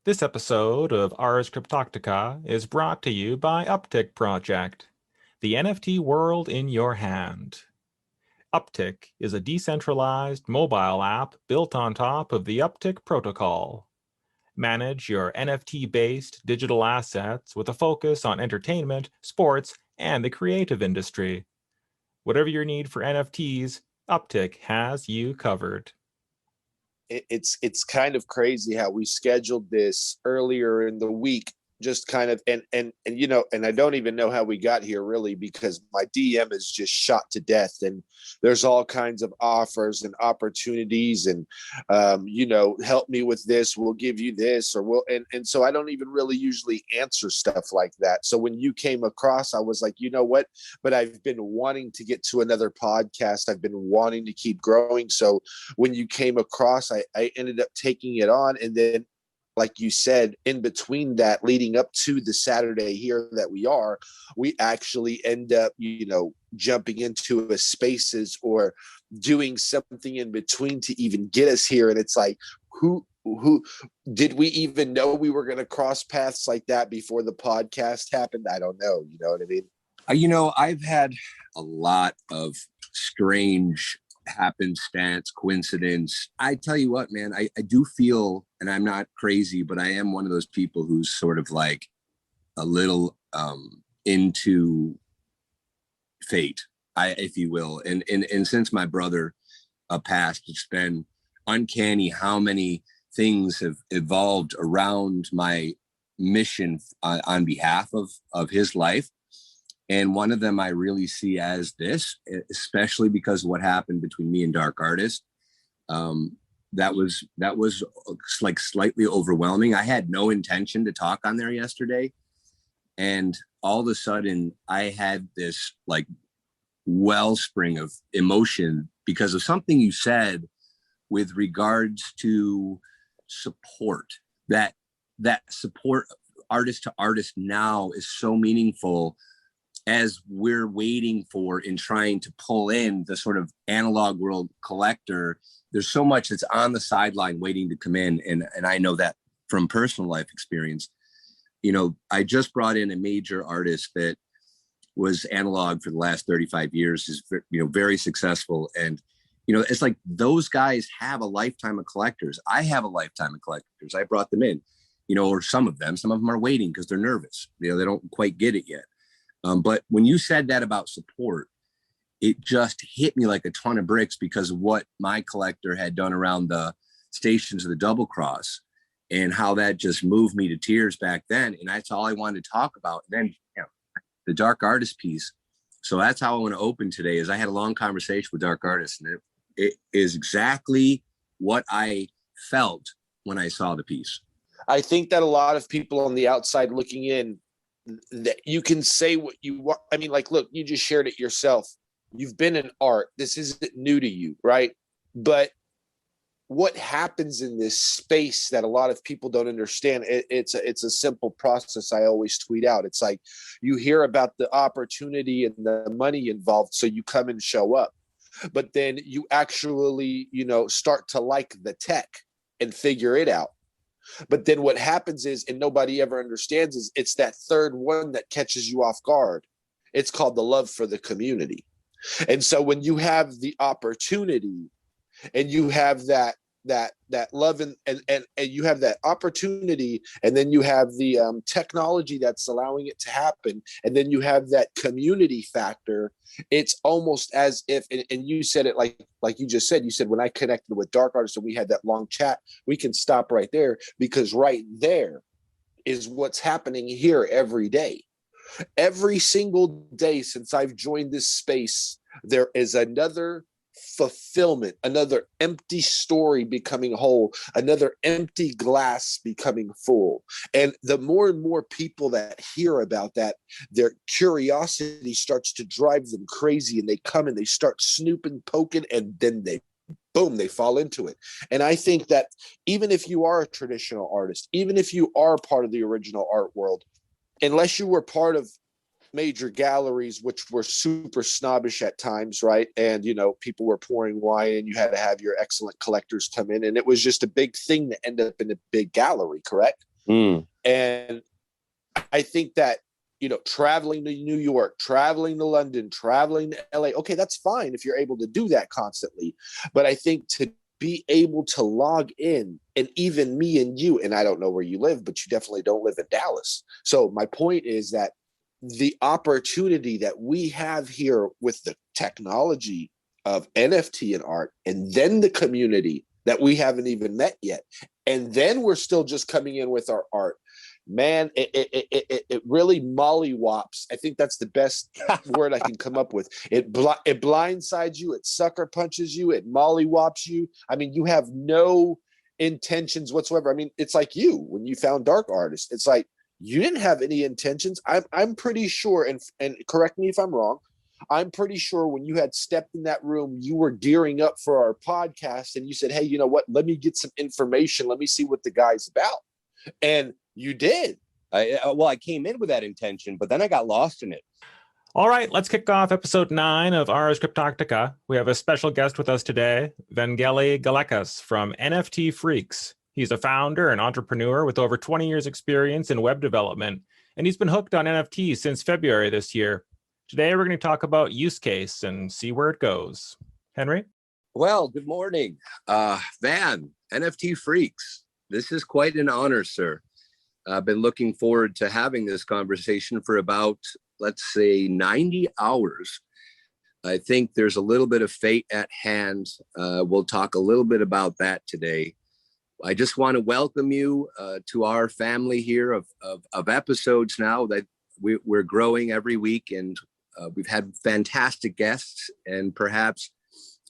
This episode of Ars Cryptotica is brought to you by Uptick Project, the NFT world in your hand. Uptick is a decentralized mobile app built on top of the Uptick protocol. Manage your NFT-based digital assets with a focus on entertainment, sports, and the creative industry. Whatever your need for NFTs, Uptick has you covered. It's kind of crazy how we scheduled this earlier in the week, just kind of and I don't even know how we got here really, because my DM is just shot to death and there's all kinds of offers and opportunities and help me with this, we'll give you this, or we'll and so I don't even really usually answer stuff like that. So when you came across, I was like, you know what, but I've been wanting to get to another podcast, I've been wanting to keep growing. So when you came across, I ended up taking it on. And then, like you said, in between that, leading up to the Saturday here that we actually end up, jumping into a spaces or doing something in between to even get us here. And it's like, who did we even know we were going to cross paths like that before the podcast happened? I don't know. You know what I mean? I've had a lot of strange happenstance, coincidence. I tell you what, man, I do feel, and I'm not crazy, but I am one of those people who's sort of like a little into fate, if you will. And since my brother passed, it's been uncanny how many things have evolved around my mission on behalf of his life. And one of them I really see as this, especially because of what happened between me and Dark Artist. That was like slightly overwhelming. I had no intention to talk on there yesterday. And all of a sudden I had this like wellspring of emotion because of something you said with regards to support. That support artist to artist now is so meaningful, as we're waiting for and trying to pull in the sort of analog world collector. There's so much that's on the sideline waiting to come in. And I know that from personal life experience. I just brought in a major artist that was analog for the last 35 years, is very successful. And, it's like those guys have a lifetime of collectors. I have a lifetime of collectors. I brought them in, or some of them are waiting because they're nervous. They don't quite get it yet. But when you said that about support, it just hit me like a ton of bricks because of what my collector had done around the stations of the Double Cross and how that just moved me to tears back then. And that's all I wanted to talk about. And then the Dark Artist piece. So that's how I want to open today. Is I had a long conversation with Dark Artist, and it is exactly what I felt when I saw the piece. I think that a lot of people on the outside looking in, that you can say what you want. I mean, like, look, you just shared it yourself. You've been in art. This isn't new to you, right? But what happens in this space that a lot of people don't understand, it's a simple process. I always tweet out. It's like you hear about the opportunity and the money involved, so you come and show up. But then you actually, start to like the tech and figure it out. But then what happens is, and nobody ever understands, is it's that third one that catches you off guard. It's called the love for the community. And so when you have the opportunity and you have that love and you have that opportunity, and then you have the technology that's allowing it to happen, and then you have that community factor, it's almost as if, and you said it like you just said, you said, when I connected with Dark Artists and we had that long chat, we can stop right there, because right there is what's happening here every day. Every single day since I've joined this space, there is another fulfillment, another empty story becoming whole, another empty glass becoming full. And the more and more people that hear about that, their curiosity starts to drive them crazy, and they come and they start snooping, poking, and then they fall into it. And I think that even if you are a traditional artist, even if you are part of the original art world, unless you were part of major galleries, which were super snobbish at times, right? And, people were pouring wine and you had to have your excellent collectors come in. And it was just a big thing to end up in a big gallery, correct? And I think that, traveling to New York, traveling to London, traveling to LA, okay, that's fine if you're able to do that constantly. But I think to be able to log in, and even me and you, and I don't know where you live, but you definitely don't live in Dallas. So my point is that the opportunity that we have here with the technology of NFT and art, and then the community that we haven't even met yet, and then we're still just coming in with our art, man, it really mollywops. I think that's the best word I can come up with. It blindsides you, it sucker punches you, it mollywops you. I mean, you have no intentions whatsoever. I mean, it's like you when you found Dark Artist. It's like you didn't have any intentions. I'm pretty sure, and correct me if I'm wrong, I'm pretty sure when you had stepped in that room, you were gearing up for our podcast, and you said, hey, you know what? Let me get some information. Let me see what the guy's about. And you did. I came in with that intention, but then I got lost in it. All right, let's kick off episode 9 of Ars Cryptotica. We have a special guest with us today, Vangeli Gelekas from NFT Freaks. He's a founder and entrepreneur with over 20 years experience in web development, and he's been hooked on NFTs since February this year. Today, we're going to talk about use case and see where it goes. Henry? Well, good morning. Van, NFT Freaks. This is quite an honor, sir. I've been looking forward to having this conversation for about, let's say, 90 hours. I think there's a little bit of fate at hand. We'll talk a little bit about that today. I just want to welcome you to our family here of episodes now that we're growing every week, and we've had fantastic guests, and perhaps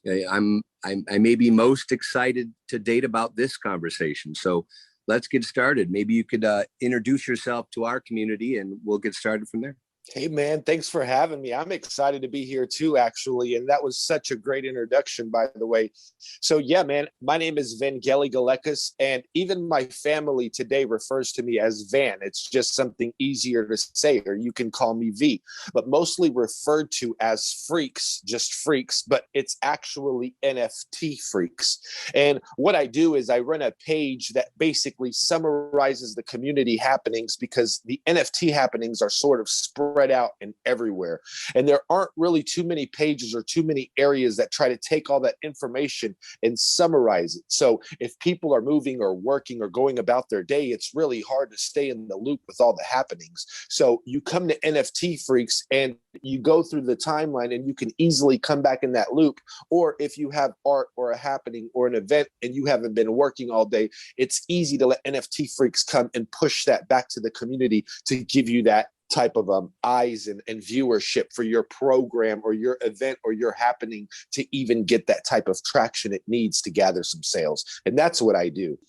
I may be most excited to date about this conversation. So let's get started. Maybe you could introduce yourself to our community, and we'll get started from there. Hey, man, thanks for having me. I'm excited to be here too, actually. And that was such a great introduction, by the way. So, yeah, man, my name is Vangeli Gelekas, and even my family today refers to me as Van. It's just something easier to say, or you can call me V, but mostly referred to as Freaks, just Freaks, but it's actually NFT Freaks. And what I do is I run a page that basically summarizes the community happenings, because the NFT happenings are sort of spread out and everywhere. And there aren't really too many pages or too many areas that try to take all that information and summarize it. So if people are moving or working or going about their day, it's really hard to stay in the loop with all the happenings. So you come to NFT Freaks and you go through the timeline, and you can easily come back in that loop. Or if you have art or a happening or an event and you haven't been working all day, it's easy to let NFT Freaks come and push that back to the community to give you that type of eyes and viewership for your program or your event or your happening, to even get that type of traction it needs to gather some sales. And that's what I do.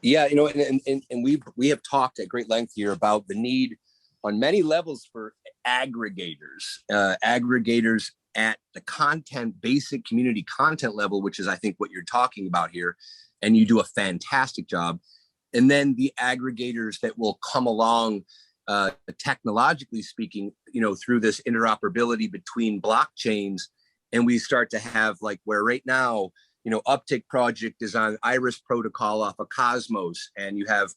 Yeah, and we have talked at great length here about the need on many levels for aggregators at the basic community content level, which is, I think, what you're talking about here. And you do a fantastic job. And then the aggregators that will come along, technologically speaking, through this interoperability between blockchains. And we start to have, like, where right now, Uptick project is on Iris protocol off of Cosmos, and you have,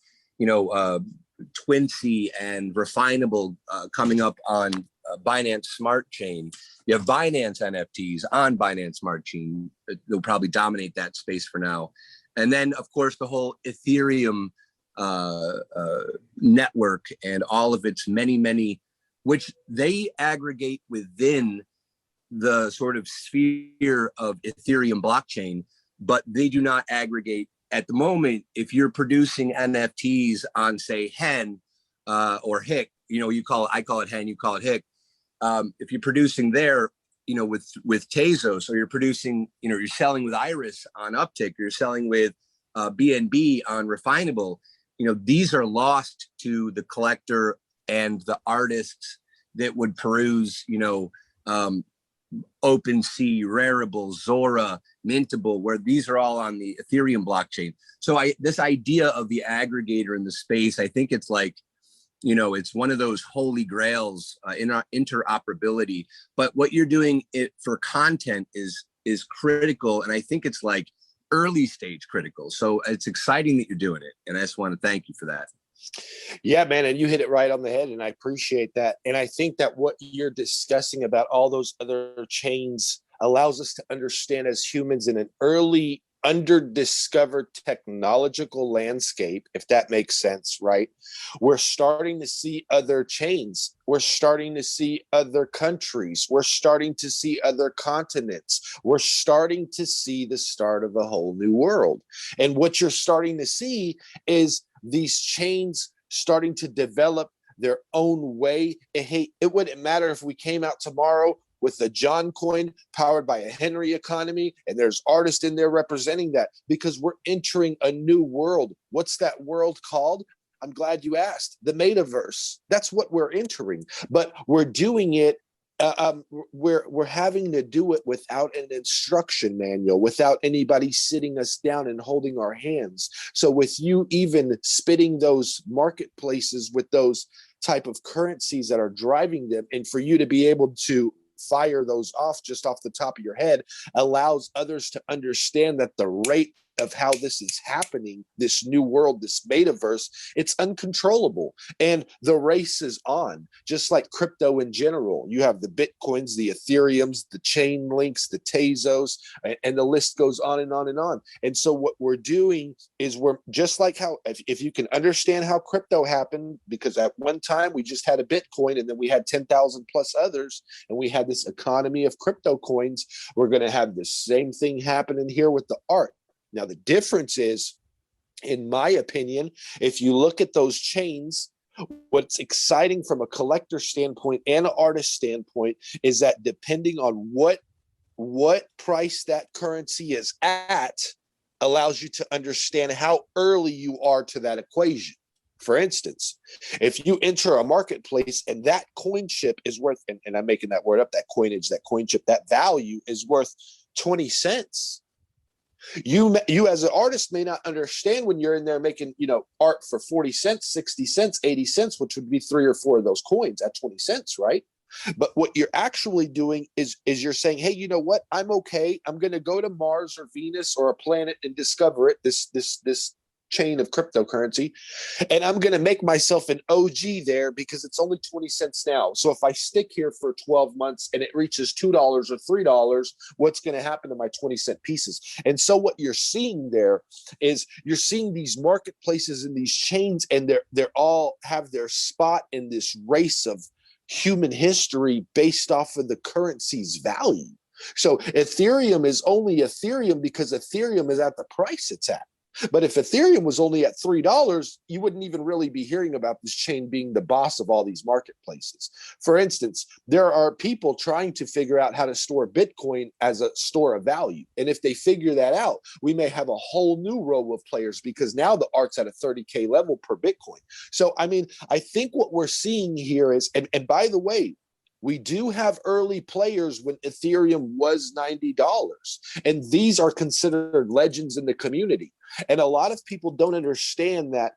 Twinsy and Refinable coming up on Binance Smart Chain. You have Binance NFTs on Binance Smart Chain. They'll probably dominate that space for now. And then, of course, the whole Ethereum network and all of its many, which they aggregate within the sort of sphere of Ethereum blockchain, but they do not aggregate at the moment. If you're producing NFTs on, say, Hen or Hick, I call it Hen, you call it Hick. If you're producing there, with Tezos, or you're producing, you're selling with Iris on Uptick, or you're selling with BNB on Refinable, these are lost to the collector and the artists that would peruse, OpenSea, Rarible, Zora, Mintable, where these are all on the Ethereum blockchain. So this idea of the aggregator in the space, I think it's like, it's one of those holy grails in our interoperability. But what you're doing for content is critical, and I think it's like early stage critical. So it's exciting that you're doing it, and I just want to thank you for that. Yeah, man, and you hit it right on the head, and I appreciate that. And I think that what you're discussing about all those other chains allows us to understand as humans in an early underdiscovered technological landscape, if that makes sense, right? We're starting to see other chains. We're starting to see other countries. We're starting to see other continents. We're starting to see the start of a whole new world. And what you're starting to see is these chains starting to develop their own way. Hey, it wouldn't matter if we came out tomorrow with the John coin powered by a Henry economy, and there's artists in there representing that, because we're entering a new world. What's that world called? I'm glad you asked. The metaverse. That's what we're entering, but we're doing it. We're having to do it without an instruction manual, without anybody sitting us down and holding our hands. So with you even spitting those marketplaces with those type of currencies that are driving them, and for you to be able to fire those off just off the top of your head, allows others to understand that the rate of how this is happening, this new world, this metaverse, it's uncontrollable. And the race is on, just like crypto in general. You have the Bitcoins, the Ethereums, the chain links, the Tezos, and the list goes on and on and on. And so what we're doing is we're just like how, if you can understand how crypto happened, because at one time we just had a Bitcoin and then we had 10,000 plus others, and we had this economy of crypto coins, we're going to have the same thing happening here with the art. Now, the difference is, in my opinion, if you look at those chains, what's exciting from a collector standpoint and an artist standpoint is that depending on what price that currency is at, allows you to understand how early you are to that equation. For instance, if you enter a marketplace and that coin chip is worth, and I'm making that word up, that coinage, that coin chip, that value is worth 20 cents. You as an artist may not understand when you're in there making, art for 40 cents, 60 cents, 80 cents, which would be 3 or 4 of those coins at 20 cents, right? But what you're actually doing is you're saying, hey, you know what? I'm okay. I'm going to go to Mars or Venus or a planet and discover it, this chain of cryptocurrency, and I'm going to make myself an OG there because it's only 20 cents now. So if I stick here for 12 months and it reaches $2 or $3, what's going to happen to my 20-cent pieces? And so what you're seeing there is you're seeing these marketplaces and these chains, and they're all have their spot in this race of human history based off of the currency's value. So Ethereum is only Ethereum because Ethereum is at the price it's at. But if Ethereum was only at $3, you wouldn't even really be hearing about this chain being the boss of all these marketplaces. For instance, there are people trying to figure out how to store Bitcoin as a store of value. And if they figure that out, we may have a whole new row of players, because now the art's at a 30K level per Bitcoin. So, I mean, I think what we're seeing here is, and by the way, we do have early players when Ethereum was $90, and these are considered legends in the community. And a lot of people don't understand that,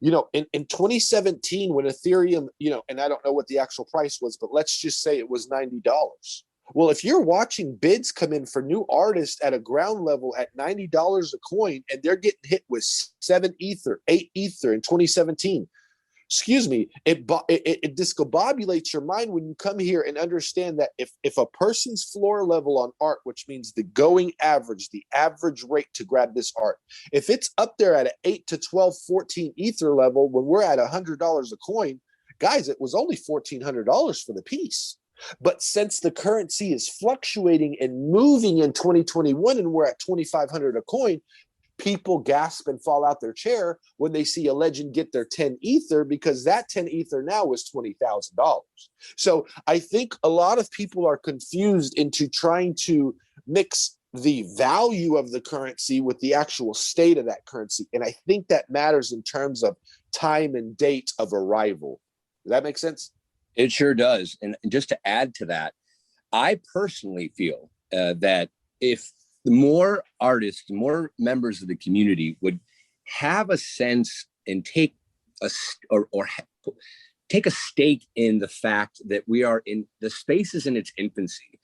in 2017, when Ethereum, and I don't know what the actual price was, but let's just say it was $90. Well, if you're watching bids come in for new artists at a ground level at $90 a coin, and they're getting hit with 7 Ether, 8 Ether in 2017, it discombobulates your mind when you come here and understand that if a person's floor level on art, which means the going average, the average rate to grab this art, if it's up there at an 8 to 12, 14 Ether level, when we're at $100 a coin, guys, it was only $1,400 for the piece. But since the currency is fluctuating and moving in 2021, and we're at $2,500 a coin, people gasp and fall out their chair when they see a legend get their 10 Ether, because that 10 Ether now is $20,000. So I think a lot of people are confused into trying to mix the value of the currency with the actual state of that currency. And I think that matters in terms of time and date of arrival. Does that make sense? It sure does. And just to add to that, I personally feel that if the more artists, more members of the community would have a sense and take a stake in the fact that we are in the space is in its infancy.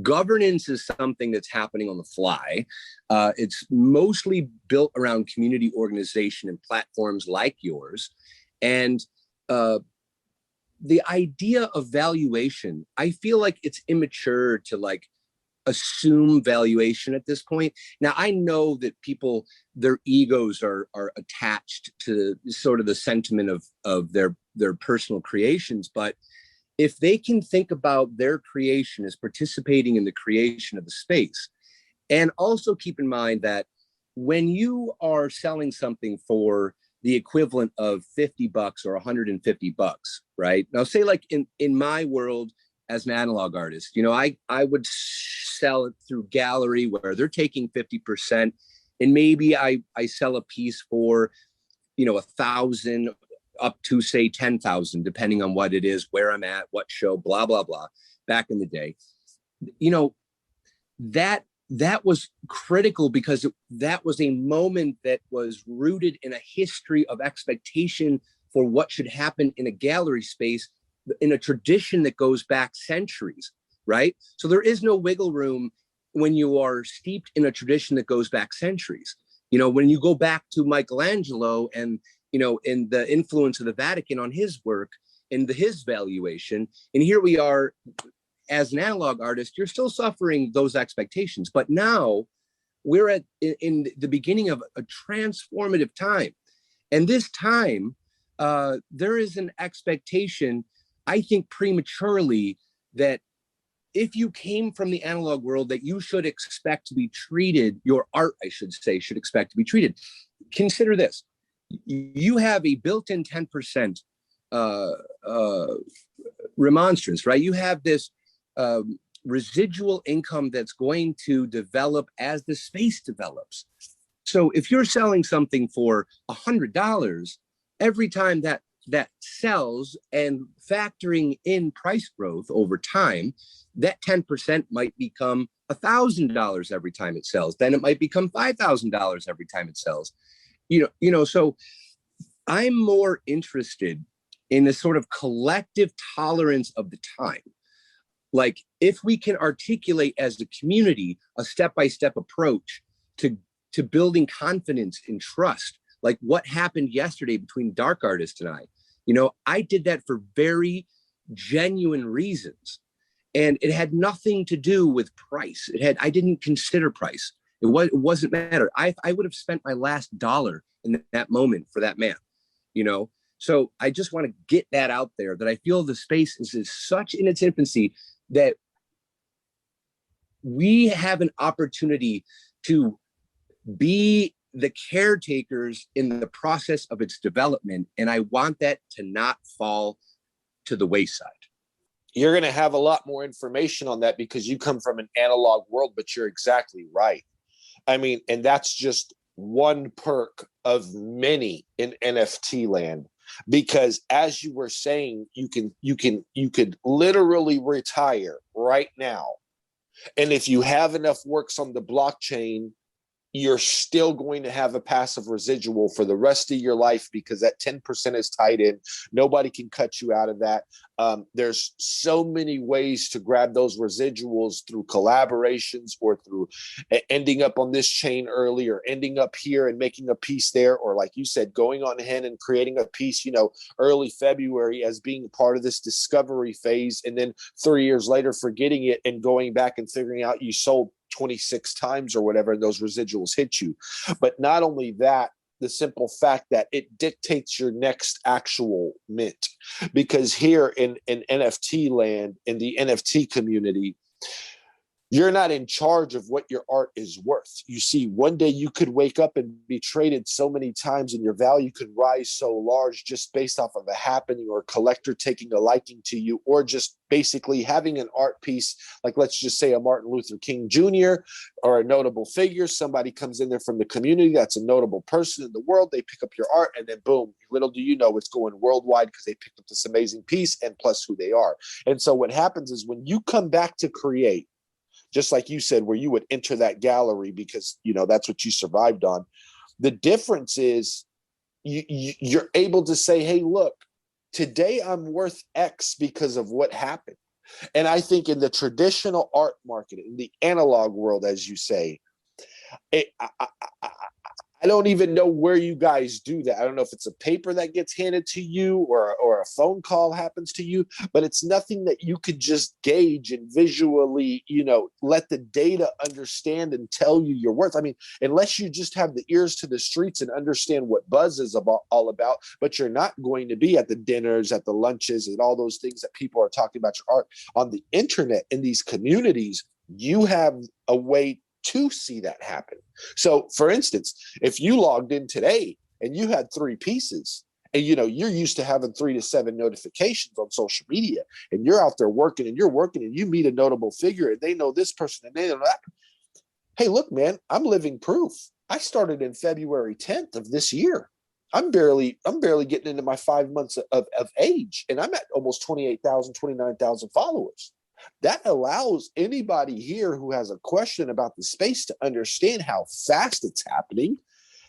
Governance is something that's happening on the fly. It's mostly built around community organization and platforms like yours. And the idea of valuation, I feel like it's immature to like assume valuation at this point. Now, I know that people, their egos are attached to sort of the sentiment of their personal creations, but if they can think about their creation as participating in the creation of the space, and also keep in mind that when you are selling something for the equivalent of $50 or $150, right? Now, say like in my world as an analog artist, you know, I would sell it through gallery where they're taking 50%, and maybe I sell a piece for, you know, 1,000 up to say 10,000, depending on what it is, where I'm at, what show, blah, blah, blah. Back in the day, you know, that was critical because that was a moment that was rooted in a history of expectation for what should happen in a gallery space in a tradition that goes back centuries, right? So there is no wiggle room when you are steeped in a tradition that goes back centuries. You know, when you go back to Michelangelo and, you know, in the influence of the Vatican on his work and his valuation, and here we are as an analog artist, you're still suffering those expectations. But now we're in the beginning of a transformative time. And this time, there is an expectation, I think prematurely, that if you came from the analog world, that you should expect to be treated, your art, I should say, should expect to be treated. Consider this. You have a built-in 10% remonstrance, right? You have this residual income that's going to develop as the space develops. So if you're selling something for $100, every time that sells and factoring in price growth over time, that 10% might become $1,000 every time it sells. Then it might become $5,000 every time it sells. You know, so I'm more interested in this sort of collective tolerance of the time. Like if we can articulate as a community a step-by-step approach to building confidence and trust, like what happened yesterday between Dark Artist and I. You know, I did that for very genuine reasons. And it had nothing to do with price. I didn't consider price. It wasn't matter. I would have spent my last dollar in that moment for that man, you know? So I just want to get that out there, that I feel the space is such in its infancy that we have an opportunity to be the caretakers in the process of its development. And I want that to not fall to the wayside. You're going to have a lot more information on that because you come from an analog world, but you're exactly right. I mean, and that's just one perk of many in NFT land, because as you were saying, you could literally retire right now. And if you have enough works on the blockchain, you're still going to have a passive residual for the rest of your life because that 10% is tied in. Nobody can cut you out of that. There's so many ways to grab those residuals through collaborations or through ending up on this chain early or ending up here and making a piece there. Or like you said, going on ahead and creating a piece, you know, early February as being part of this discovery phase. And then 3 years later, forgetting it and going back and figuring out you sold 26 times or whatever, and those residuals hit you. But not only that, the simple fact that it dictates your next actual mint. Because here in NFT land, in the NFT community, you're not in charge of what your art is worth. You see, one day you could wake up and be traded so many times and your value could rise so large just based off of a happening or a collector taking a liking to you, or just basically having an art piece, like let's just say a Martin Luther King Jr. or a notable figure. Somebody comes in there from the community that's a notable person in the world. They pick up your art and then boom, little do you know it's going worldwide because they picked up this amazing piece and plus who they are. And so what happens is when you come back to create, just like you said, where you would enter that gallery because, you know, that's what you survived on. The difference is you're able to say, hey, look, today I'm worth X because of what happened. And I think in the traditional art market, in the analog world, as you say, I don't even know where you guys do that. I don't know if it's a paper that gets handed to you or a phone call happens to you, but it's nothing that you could just gauge and visually, let the data understand and tell you your worth. I mean, unless you just have the ears to the streets and understand what buzz is all about, but you're not going to be at the dinners, at the lunches, and all those things that people are talking about your art on the internet in these communities. You have a way to see that happen. So, for instance, if you logged in today and you had 3 pieces, and you're used to having 3 to 7 notifications on social media, and you're out there working and you meet a notable figure and they know this person and they know that. Hey, look, man, I'm living proof. I started in February 10th of this year. I'm barely getting into my 5 months of age, and I'm at almost 28,000, 29,000 followers. That allows anybody here who has a question about the space to understand how fast it's happening,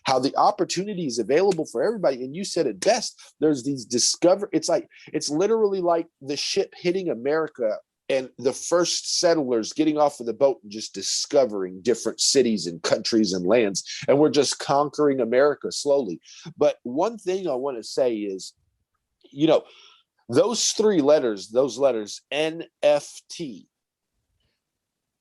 how the opportunity is available for everybody. And you said it best. There's these it's literally like the ship hitting America and the first settlers getting off of the boat and just discovering different cities and countries and lands. And we're just conquering America slowly. But one thing I want to say is, those 3 letters, NFT,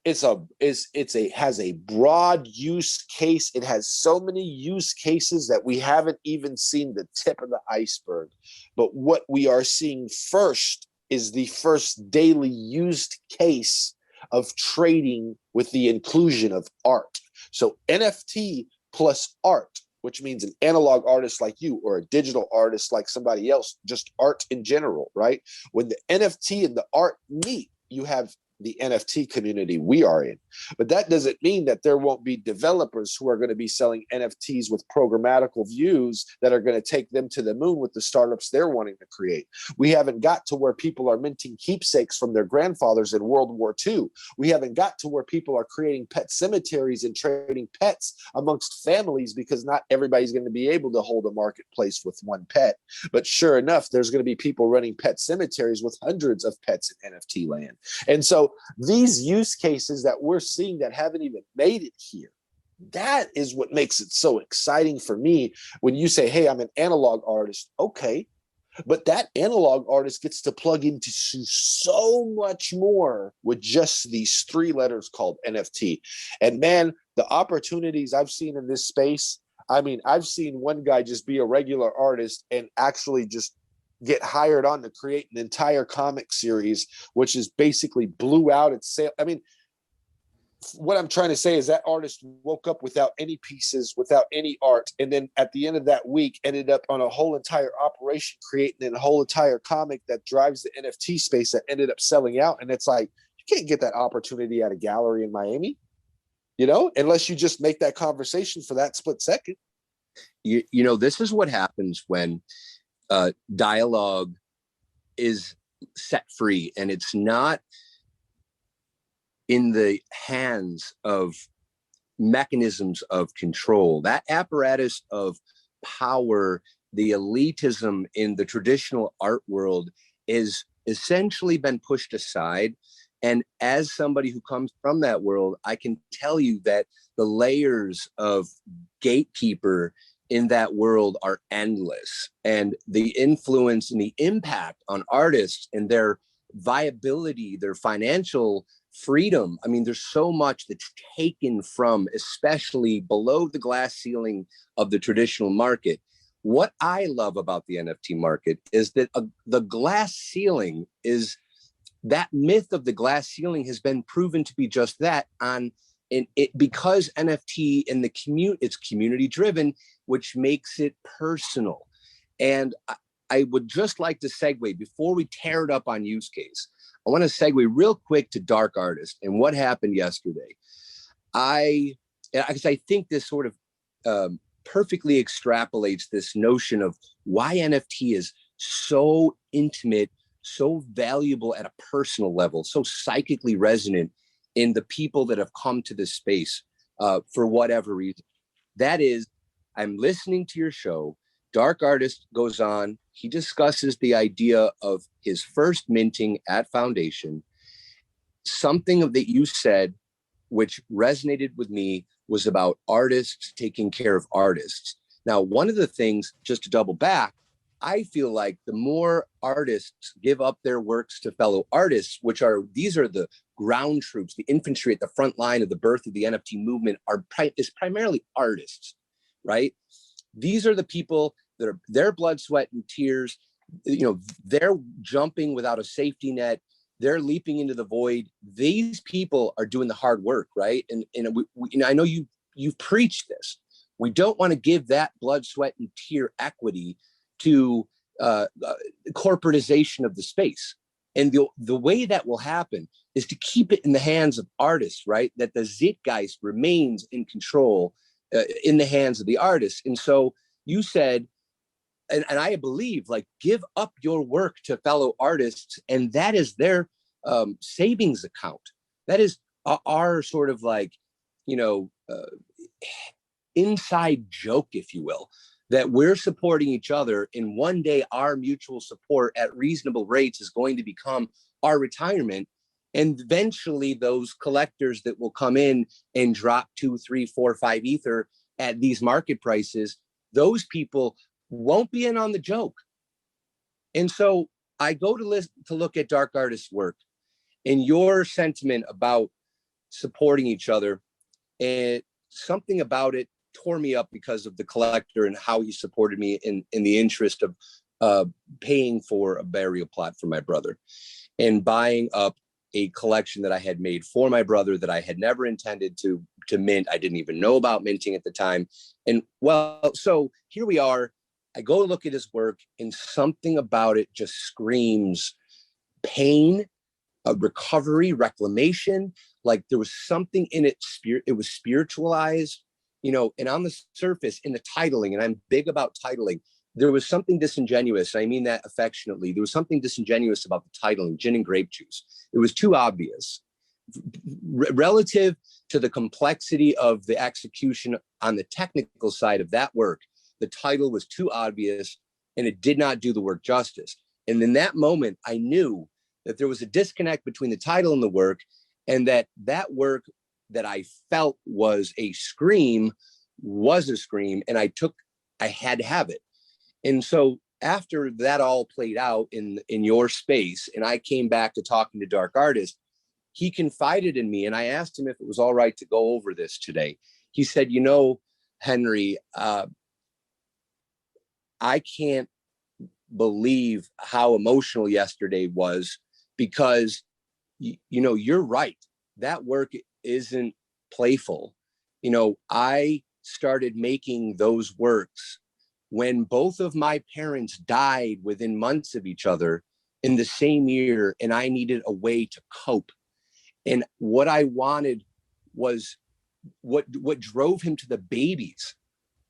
has a broad use case. It has so many use cases that we haven't even seen the tip of the iceberg. But what we are seeing first is the first daily used case of trading with the inclusion of art. So NFT plus art, which means an analog artist like you or a digital artist like somebody else, just art in general, right? When the NFT and the art meet, you have the NFT community we are in. But that doesn't mean that there won't be developers who are going to be selling NFTs with programmatical views that are going to take them to the moon with the startups they're wanting to create. We haven't got to where people are minting keepsakes from their grandfathers in World War II. We haven't got to where people are creating pet cemeteries and trading pets amongst families, because not everybody's going to be able to hold a marketplace with one pet. But sure enough, there's going to be people running pet cemeteries with hundreds of pets in NFT land. And so these use cases that we're seeing that haven't even made it here, that is what makes it so exciting for me. When you say, hey, I'm an analog artist, okay, but that analog artist gets to plug into so much more with just these 3 letters called NFT. And man, the opportunities I've seen in this space, I mean, I've seen one guy just be a regular artist and actually just get hired on to create an entire comic series, which is basically blew out its sale. I mean, what I'm trying to say is that artist woke up without any pieces, without any art, and then at the end of that week ended up on a whole entire operation creating a whole entire comic that drives the NFT space that ended up selling out. And it's like, you can't get that opportunity at a gallery in Miami, unless you just make that conversation for that split second. This is what happens when dialogue is set free, and it's not in the hands of mechanisms of control. That apparatus of power, the elitism in the traditional art world, is essentially been pushed aside. And as somebody who comes from that world, I can tell you that the layers of gatekeeper in that world are endless, and the influence and the impact on artists and their viability, their financial freedom. I mean, there's so much that's taken from, especially below the glass ceiling of the traditional market. What I love about the NFT market is that the glass ceiling is, that myth of the glass ceiling has been proven to be just that, because NFT and it's community driven, which makes it personal. And I would just like to segue, before we tear it up on use case, I want to segue real quick to Dark Artist and what happened yesterday. I think this sort of perfectly extrapolates this notion of why NFT is so intimate, so valuable at a personal level, so psychically resonant in the people that have come to this space for whatever reason. That is, I'm listening to your show. Dark Artist goes on. He discusses the idea of his first minting at Foundation. Something that you said, which resonated with me, was about artists taking care of artists. Now, one of the things, just to double back, I feel like the more artists give up their works to fellow artists, these are the ground troops, the infantry at the front line of the birth of the NFT movement, is primarily artists, right? These are the people that are their blood, sweat, and tears. They're jumping without a safety net. They're leaping into the void. These people are doing the hard work, right? And I know you've preached this. We don't want to give that blood, sweat, and tear equity to corporatization of the space. And the way that will happen is to keep it in the hands of artists, right? That the Zeitgeist remains in control in the hands of the artists. And so you said, and I believe, like, give up your work to fellow artists, and that is their savings account. That is our sort of like, inside joke, if you will, that we're supporting each other, and one day our mutual support at reasonable rates is going to become our retirement. And eventually those collectors that will come in and drop 2, 3, 4, 5 Ether at these market prices, those people won't be in on the joke. And so I go to look at Dark Artist's work and your sentiment about supporting each other, and something about it tore me up because of the collector and how he supported me in the interest of paying for a burial plot for my brother and buying up a collection that I had made for my brother that I had never intended to mint. I didn't even know about minting at the time. And well, so here we are. I go look at his work, and something about it just screams pain, recovery, reclamation. Like there was something in it. It was spiritualized, and on the surface in the titling, and I'm big about titling, there was something disingenuous. I mean that affectionately. There was something disingenuous about the titling, Gin and Grape Juice. It was too obvious. Relative to the complexity of the execution on the technical side of that work, the title was too obvious and it did not do the work justice. And in that moment, I knew that there was a disconnect between the title and the work, and that work that I felt was a scream, and I had to have it. And so after that all played out in your space, and I came back to talking to Dark Artist, he confided in me, and I asked him if it was all right to go over this today. He said, Henry, I can't believe how emotional yesterday was, because, you're right. That work isn't playful. I started making those works when both of my parents died within months of each other in the same year, and I needed a way to cope. And what I wanted was what drove him to the babies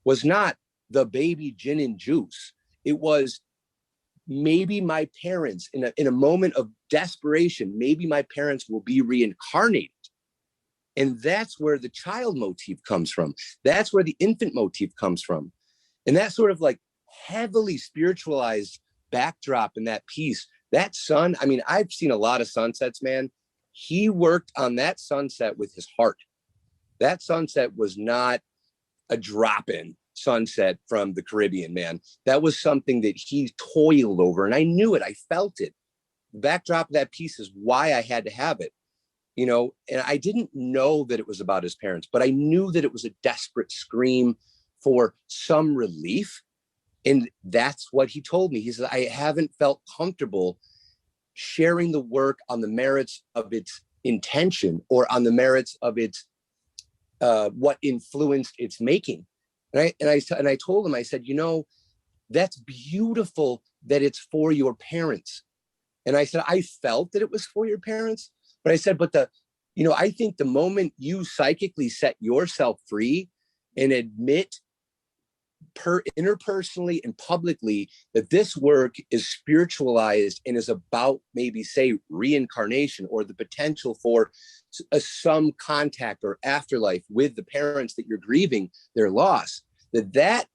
was not the baby gin and juice. It was maybe my parents in a moment of desperation, maybe my parents will be reincarnated. And that's where the child motif comes from. That's where the infant motif comes from. And that sort of like heavily spiritualized backdrop in that piece, that sun, I mean, I've seen a lot of sunsets, man. He worked on that sunset with his heart. That sunset was not a drop-in sunset from the Caribbean, man. That was something that he toiled over, and I knew it. I felt it. The backdrop of that piece is why I had to have it, and I didn't know that it was about his parents, but I knew that it was a desperate scream for some relief. And that's what he told me. He said, I haven't felt comfortable sharing the work on the merits of its intention or on the merits of its what influenced its making. And I told him, I said, that's beautiful that it's for your parents. And I said, I felt that it was for your parents, but I said, but I think the moment you psychically set yourself free and admit interpersonally and publicly that this work is spiritualized and is about maybe say reincarnation or the potential for some contact or afterlife with the parents that you're grieving their loss, that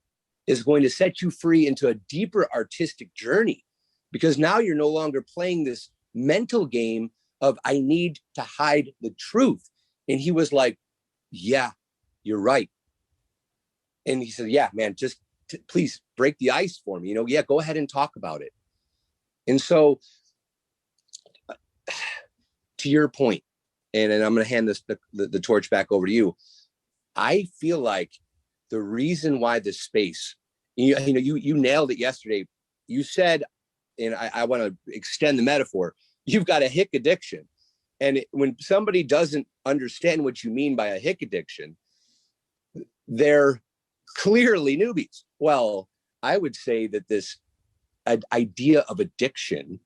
is going to set you free into a deeper artistic journey, because now you're no longer playing this mental game of I need to hide the truth. And he was like, yeah, you're right. And he said, yeah, man, just please break the ice for me. Yeah, go ahead and talk about it. And so to your point, and I'm going to hand the torch back over to you. I feel like the reason why this space, you nailed it yesterday. You said, and I want to extend the metaphor, you've got a hick addiction. And when somebody doesn't understand what you mean by a hick addiction, they're clearly newbies. Well, I would say that this idea of addiction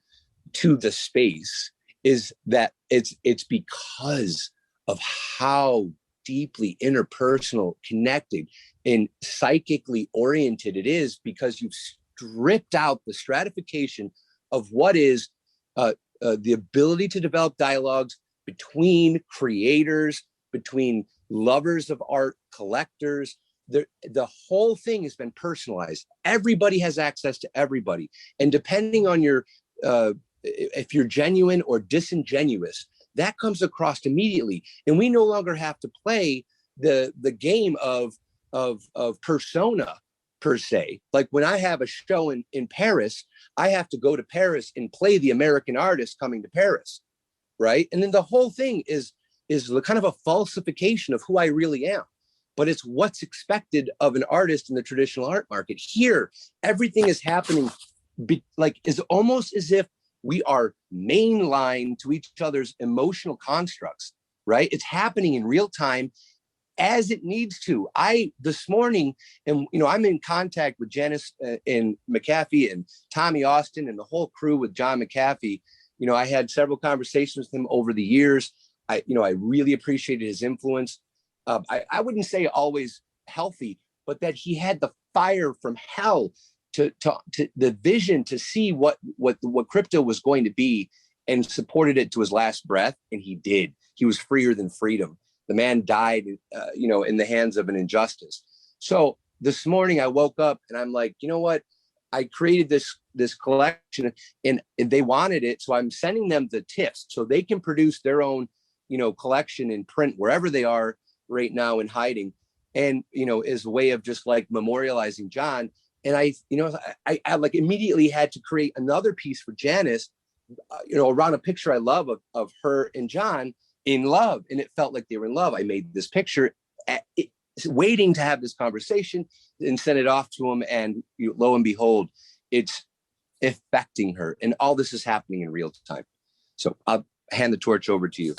to the space is that it's because of how deeply interpersonal, connected, and psychically oriented it is, because you've stripped out the stratification of what is the ability to develop dialogues between creators, between lovers of art, collectors. The whole thing has been personalized. Everybody has access to everybody. And depending on your, if you're genuine or disingenuous, that comes across immediately. And we no longer have to play the game of persona per se. Like when I have a show in Paris, I have to go to Paris and play the American artist coming to Paris, right? And then the whole thing is kind of a falsification of who I really am. But it's what's expected of an artist in the traditional art market. Here, everything is happening is almost as if we are mainline to each other's emotional constructs, right? It's happening in real time as it needs to. This morning, and I'm in contact with Janice and McAfee and Tommy Austin and the whole crew with John McAfee. I had several conversations with him over the years. I really appreciated his influence. I wouldn't say always healthy, but that he had the fire from hell to the vision to see what crypto was going to be, and supported it to his last breath. And he did. He was freer than freedom. The man died, in the hands of an injustice. So this morning I woke up and I'm like, you know what? I created this collection and they wanted it. So I'm sending them the TIFFs so they can produce their own, collection in print wherever they are right now in hiding. And, as a way of just like memorializing John. And I like immediately had to create another piece for Janice, around a picture I love of her and John in love. And it felt like they were in love. I made this picture waiting to have this conversation and send it off to him. And lo and behold, it's affecting her. And all this is happening in real time. So I'll hand the torch over to you.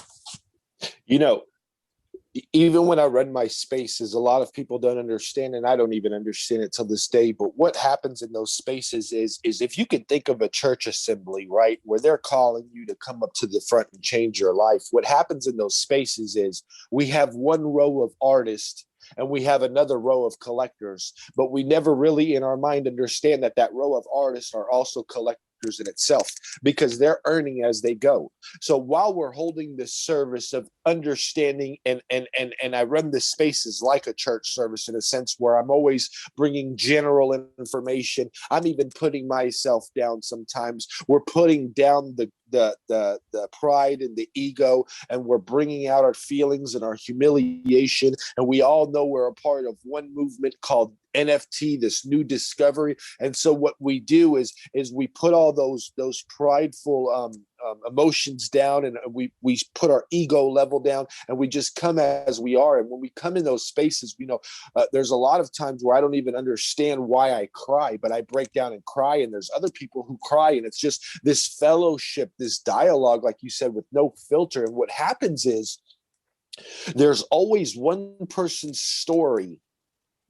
Even when I run my spaces, a lot of people don't understand, and I don't even understand it till this day. But what happens in those spaces is if you can think of a church assembly, right, where they're calling you to come up to the front and change your life. What happens in those spaces is we have one row of artists and we have another row of collectors, but we never really in our mind understand that row of artists are also collectors in itself, because they're earning as they go. So while we're holding this service of understanding, and I run this spaces like a church service in a sense where I'm always bringing general information. I'm even putting myself down sometimes. We're putting down the pride and the ego, and we're bringing out our feelings and our humiliation. And we all know we're a part of one movement called NFT, this new discovery. And so what we do is we put all those prideful emotions down, and we put our ego level down, and we just come as we are. And when we come in those spaces, there's a lot of times where I don't even understand why I cry, but I break down and cry, and there's other people who cry, and it's just this fellowship, this dialogue, like you said, with no filter. And what happens is there's always one person's story,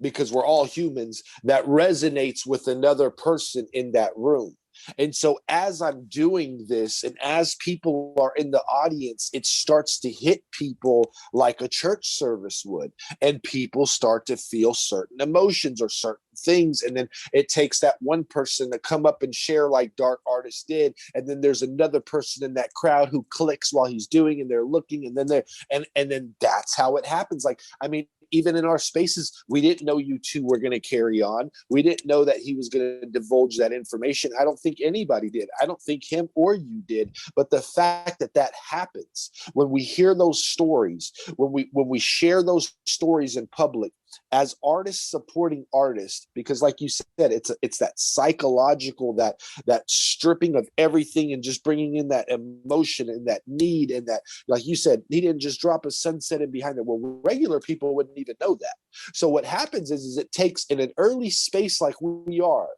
because we're all humans, that resonates with another person in that room. And so as I'm doing this, and as people are in the audience, it starts to hit people like a church service would. And people start to feel certain emotions or certain things. And then it takes that one person to come up and share like Dark Artist did. And then there's another person in that crowd who clicks while he's doing, and they're looking, and then and then that's how it happens. Like, I mean, even in our spaces, we didn't know you two were going to carry on. We didn't know that he was going to divulge that information. I don't think anybody did. I don't think him or you did. But the fact that that happens, when we hear those stories, when we share those stories in public, as artists supporting artists, because like you said, it's that psychological, that stripping of everything and just bringing in that emotion and that need, and that, like you said, he didn't just drop a sunset in behind it. Well, regular people wouldn't even know that. So what happens is it takes, in an early space like we are,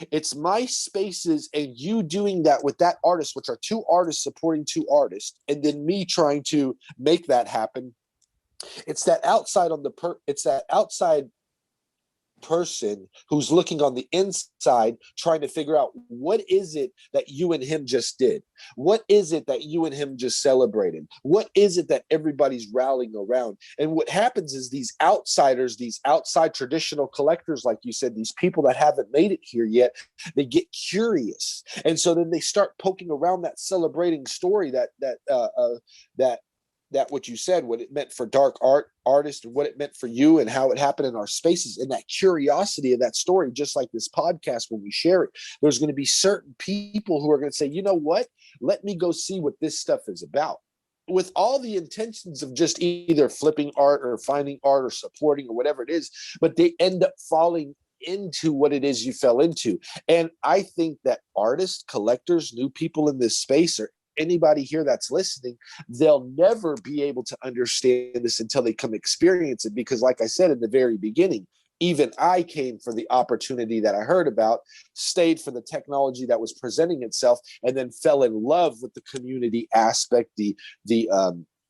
it's my spaces and you doing that with that artist, which are two artists supporting two artists, and then me trying to make that happen. It's that outside person who's looking on the inside, trying to figure out, what is it that you and him just did? What is it that you and him just celebrated? What is it that everybody's rallying around? And what happens is these outsiders, these outside traditional collectors, like you said, these people that haven't made it here yet, they get curious. And so then they start poking around that celebrating story, that what you said, what it meant for dark artists, and what it meant for you, and how it happened in our spaces, and that curiosity of that story. Just like this podcast, when we share it, there's going to be certain people who are going to say, you know what, let me go see what this stuff is about, with all the intentions of just either flipping art or finding art or supporting or whatever it is, but they end up falling into what it is you fell into. And I think that artists, collectors, new people in this space, or anybody here that's listening, they'll never be able to understand this until they come experience it. Because like I said in the very beginning, even I came for the opportunity that I heard about, stayed for the technology that was presenting itself, and then fell in love with the community aspect, the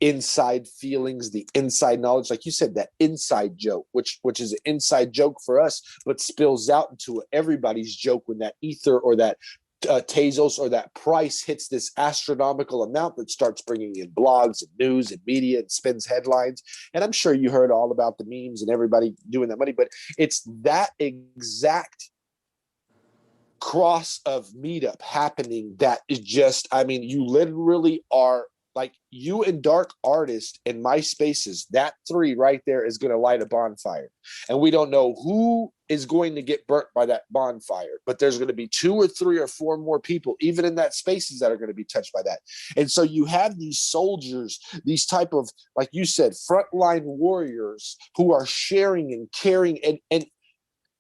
inside feelings, the inside knowledge, like you said, that inside joke, which is an inside joke for us, but spills out into everybody's joke when that ether or that Tezos or that price hits this astronomical amount that starts bringing in blogs and news and media and spins headlines. And I'm sure you heard all about the memes and everybody doing that money, but it's that exact cross of meetup happening that is just, I mean, you literally are like, you and dark artist in my spaces, that three right there is going to light a bonfire. And we don't know who is going to get burnt by that bonfire, but there's going to be 2 or 3 or 4 more people, even in that spaces, that are going to be touched by that. And so you have these soldiers, these type of, like you said, frontline warriors who are sharing and caring.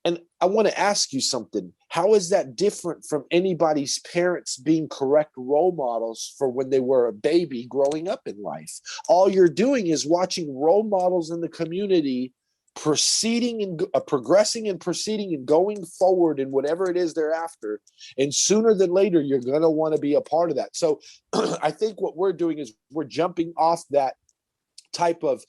And I want to ask you something. How is that different from anybody's parents being correct role models for when they were a baby growing up in life? All you're doing is watching role models in the community proceeding and progressing and proceeding and going forward in whatever it is they're after. And sooner than later, you're going to want to be a part of that. So I think what we're doing is we're jumping off that type of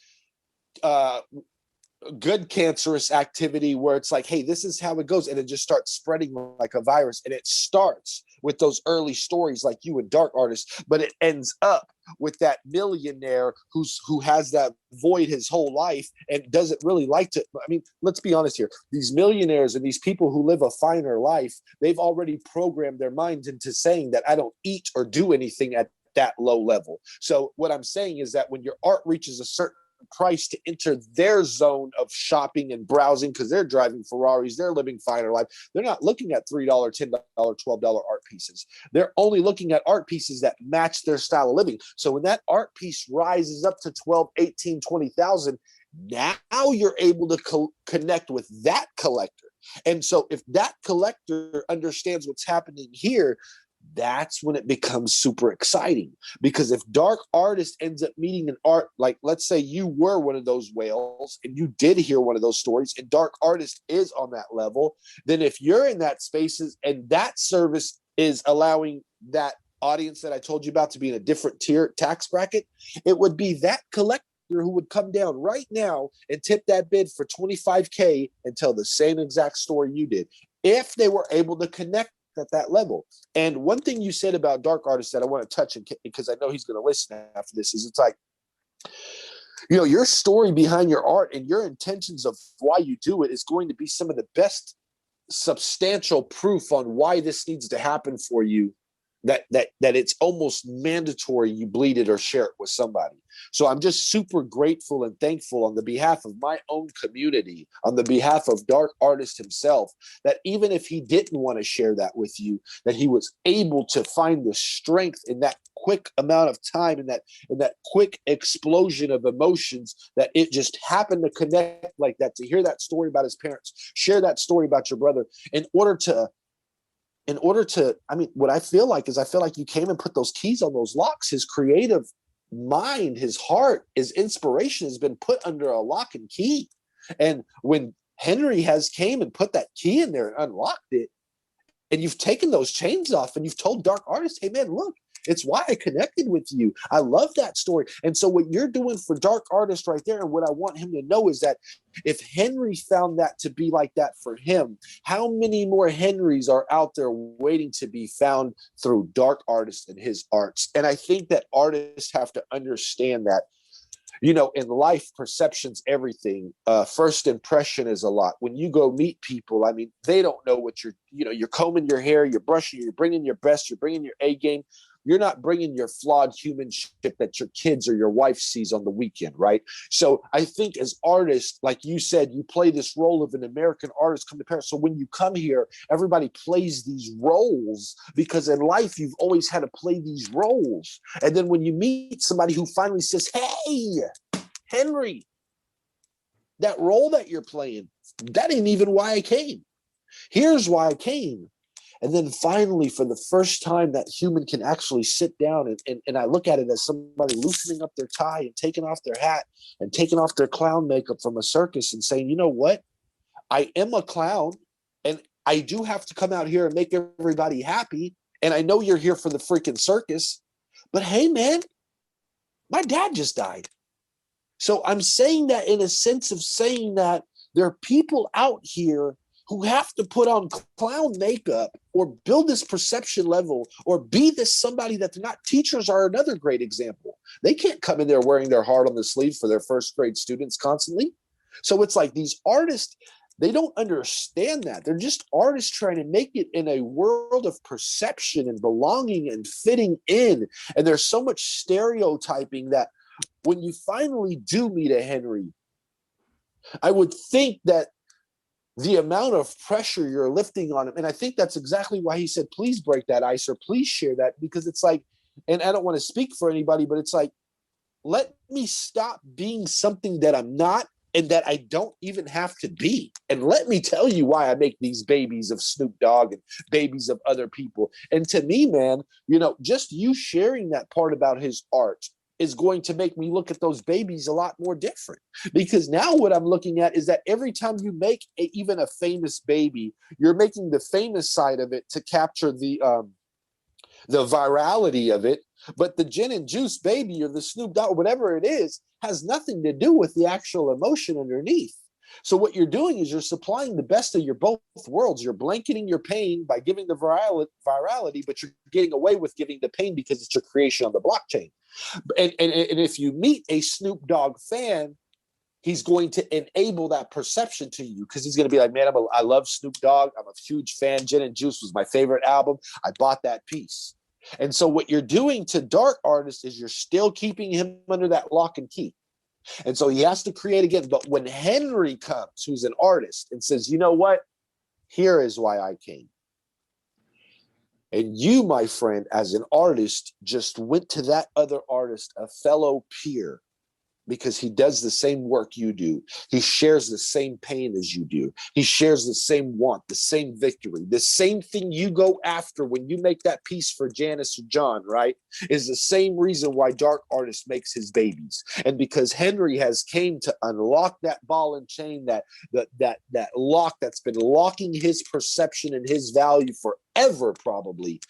good cancerous activity where it's like, hey, this is how it goes, and it just starts spreading like a virus. And it starts with those early stories like you and dark artists, but it ends up with that millionaire who has that void his whole life and doesn't really like to. I mean, let's be honest here. These millionaires and these people who live a finer life, they've already programmed their minds into saying that I don't eat or do anything at that low level. So what I'm saying is that when your art reaches a certain price to enter their zone of shopping and browsing, because they're driving Ferraris, they're living finer life, they're not looking at $3, $10, $12 art pieces. They're only looking at art pieces that match their style of living. So when that art piece rises up to 12, 18, 20,000, now you're able to connect with that collector. And so if that collector understands what's happening here, that's when it becomes super exciting. Because if dark artist ends up meeting an art, like let's say you were one of those whales and you did hear one of those stories and dark artist is on that level, then if you're in that spaces and that service is allowing that audience that I told you about to be in a different tier tax bracket, it would be that collector who would come down right now and tip that bid for $25K and tell the same exact story you did, if they were able to connect at that level. And one thing you said about dark artists that I want to touch, because I know he's going to listen after this, is it's like, you know, your story behind your art and your intentions of why you do it is going to be some of the best substantial proof on why this needs to happen for you that it's almost mandatory you bleed it or share it with somebody. So I'm just super grateful and thankful on the behalf of my own community, on the behalf of Dark Artist himself, that even if he didn't want to share that with you, that he was able to find the strength in that quick amount of time, in that quick explosion of emotions, that it just happened to connect like that, to hear that story about his parents, share that story about your brother, in order to, I mean, what I feel like you came and put those keys on those locks. His creative mind, his heart, his inspiration has been put under a lock and key. And when Henry has came and put that key in there and unlocked it, and you've taken those chains off and you've told Dark Artist, hey man, look, it's why I connected with you. I love that story. And so what you're doing for Dark Artist right there, and what I want him to know is that if Henry found that to be like that for him, how many more Henrys are out there waiting to be found through Dark Artist and his arts? And I think that artists have to understand that, you know, in life, perception's everything. First impression is a lot. When you go meet people, I mean, they don't know what you're combing your hair, you're brushing, you're bringing your best, you're bringing your A game. You're not bringing your flawed human shit that your kids or your wife sees on the weekend, right? So I think as artists, like you said, you play this role of an American artist come to Paris. So when you come here, everybody plays these roles, because in life, you've always had to play these roles. And then when you meet somebody who finally says, hey, Henry, that role that you're playing, that ain't even why I came. Here's why I came. And then finally, for the first time, that human can actually sit down, and I look at it as somebody loosening up their tie and taking off their hat and taking off their clown makeup from a circus and saying, you know what? I am a clown, and I do have to come out here and make everybody happy. And I know you're here for the freaking circus, but hey, man, my dad just died. So I'm saying that in a sense of saying that there are people out here who have to put on clown makeup or build this perception level or be this somebody that they're not. Teachers are another great example. They can't come in there wearing their heart on the sleeve for their first grade students constantly. So it's like these artists, they don't understand that. They're just artists trying to make it in a world of perception and belonging and fitting in. And there's so much stereotyping that when you finally do meet a Henry, I would think that the amount of pressure you're lifting on him, and I think that's exactly why he said, please break that ice or please share that, because it's like, and I don't want to speak for anybody, but it's like, let me stop being something that I'm not and that I don't even have to be. And let me tell you why I make these babies of Snoop Dogg and babies of other people. And to me, man, you know, just you sharing that part about his art is going to make me look at those babies a lot more different, because now what I'm looking at is that every time you make even a famous baby, you're making the famous side of it to capture the virality of it. But the gin and juice baby or the Snoop Dogg, whatever it is, has nothing to do with the actual emotion underneath. So what you're doing is you're supplying the best of your both worlds. You're blanketing your pain by giving the virality, but you're getting away with giving the pain because it's your creation on the blockchain. And if you meet a Snoop Dogg fan, he's going to enable that perception to you, because he's going to be like, man, I love Snoop Dogg. I'm a huge fan. Gin and Juice was my favorite album. I bought that piece. And so what you're doing to Dark Artist is you're still keeping him under that lock and key. And so he has to create again. But when Henry comes, who's an artist, and says, you know what? Here is why I came. And you, my friend, as an artist, just went to that other artist, a fellow peer, because he does the same work you do. He shares the same pain as you do. He shares the same want, the same victory, the same thing you go after when you make that piece for Janice or John, right? Is the same reason why Dark Artist makes his babies. And because Henry has came to unlock that ball and chain, that lock that's been locking his perception and his value forever, probably.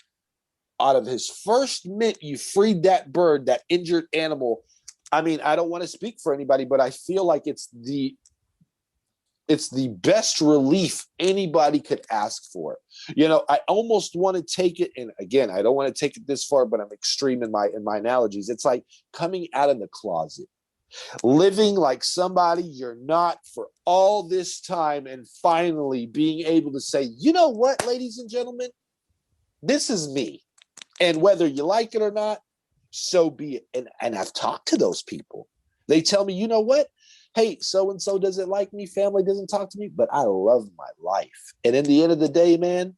Out of his first mint, you freed that bird, that injured animal. I mean, I don't want to speak for anybody, but I feel like it's the best relief anybody could ask for. You know, I almost want to take it, and again, I don't want to take it this far, but I'm extreme in my analogies. It's like coming out of the closet, living like somebody you're not for all this time, and finally being able to say, you know what, ladies and gentlemen, this is me. And whether you like it or not, so be it. And I've talked to those people. They tell me, you know what? Hey, so-and-so doesn't like me, family doesn't talk to me, but I love my life. And in the end of the day, man,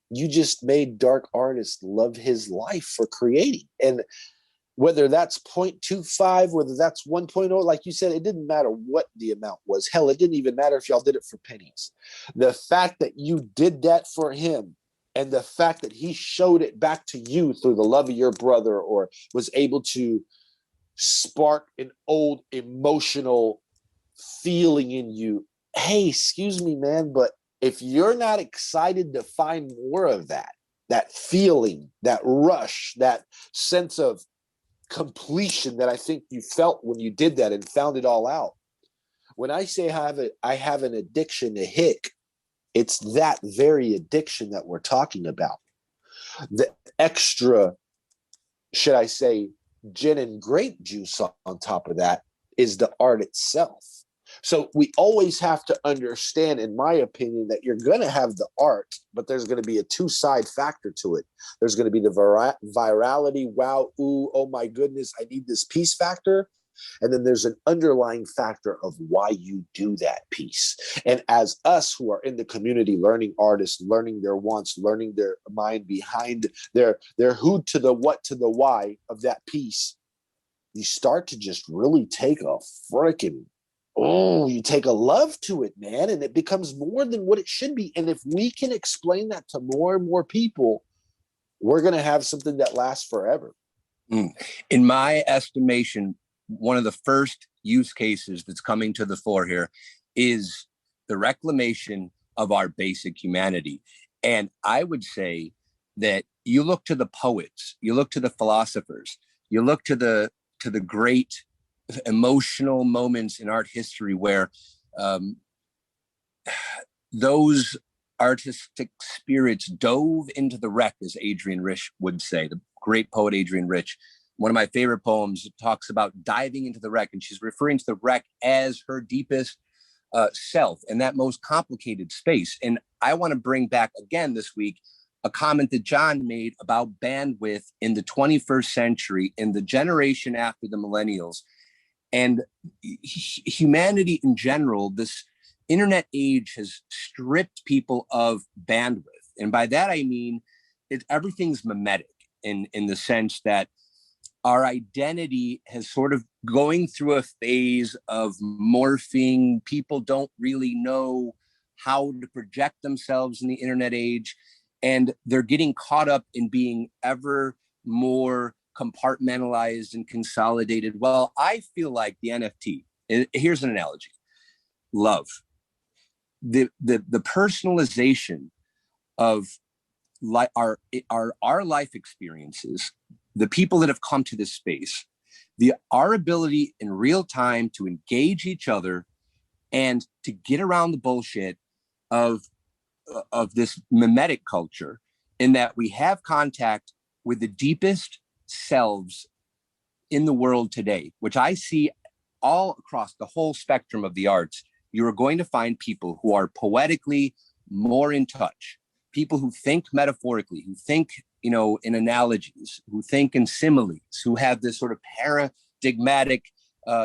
you just made dark artist love his life for creating. And whether that's 0.25, whether that's 1.0, like you said, it didn't matter what the amount was. Hell, it didn't even matter if y'all did it for pennies. The fact that you did that for him, and the fact that he showed it back to you through the love of your brother, or was able to spark an old emotional feeling in you. Hey, excuse me, man, but if you're not excited to find more of that feeling, that rush, that sense of completion that I think you felt when you did that and found it all out. When I say I have an addiction to hick, it's that very addiction that we're talking about. The extra, should I say, gin and grape juice on top of that is the art itself. So we always have to understand, in my opinion, that you're going to have the art, but there's going to be a two-side factor to it. There's going to be the virality, wow, ooh, oh my goodness, I need this piece factor. And then there's an underlying factor of why you do that piece. And as us who are in the community, learning artists, learning their wants, learning their mind behind their who to the what to the why of that piece, you start to just really take a freaking, you take a love to it, man. And it becomes more than what it should be. And if we can explain that to more and more people, we're going to have something that lasts forever. In my estimation, one of the first use cases that's coming to the fore here is the reclamation of our basic humanity. And I would say that you look to the poets, you look to the philosophers, you look to the great emotional moments in art history where those artistic spirits dove into the wreck, as Adrienne Rich would say, the great poet Adrienne Rich. One of my favorite poems talks about diving into the wreck, and she's referring to the wreck as her deepest self and that most complicated space. And I want to bring back again this week a comment that John made about bandwidth in the 21st century, in the generation after the millennials, and humanity in general. This internet age has stripped people of bandwidth. And by that, I mean, everything's mimetic in the sense that our identity has sort of going through a phase of morphing. People don't really know how to project themselves in the internet age. And they're getting caught up in being ever more compartmentalized and consolidated. Well, I feel like the NFT, here's an analogy, love. The personalization of our life experiences, the people that have come to this space, our ability in real time to engage each other and to get around the bullshit of this mimetic culture, in that we have contact with the deepest selves in the world today, which I see all across the whole spectrum of the arts. You are going to find people who are poetically more in touch, people who think metaphorically, who think, in analogies, who think in similes, who have this sort of paradigmatic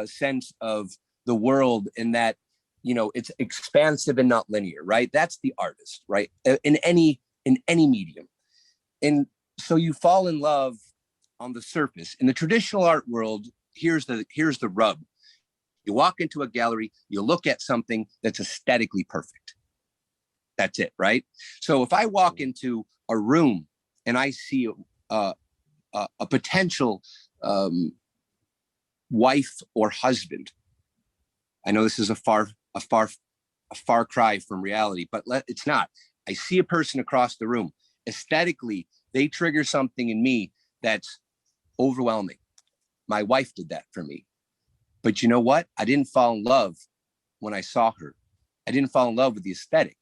sense of the world, in that, it's expansive and not linear, right? That's the artist, right? In any medium. And so you fall in love on the surface. In the traditional art world, here's the rub. You walk into a gallery, you look at something that's aesthetically perfect. That's it, right? So if I walk into a room and I see a potential wife or husband, I know this is a far cry from reality, but it's not. I see a person across the room. Aesthetically, they trigger something in me that's overwhelming. My wife did that for me. But you know what? I didn't fall in love when I saw her. I didn't fall in love with the aesthetic.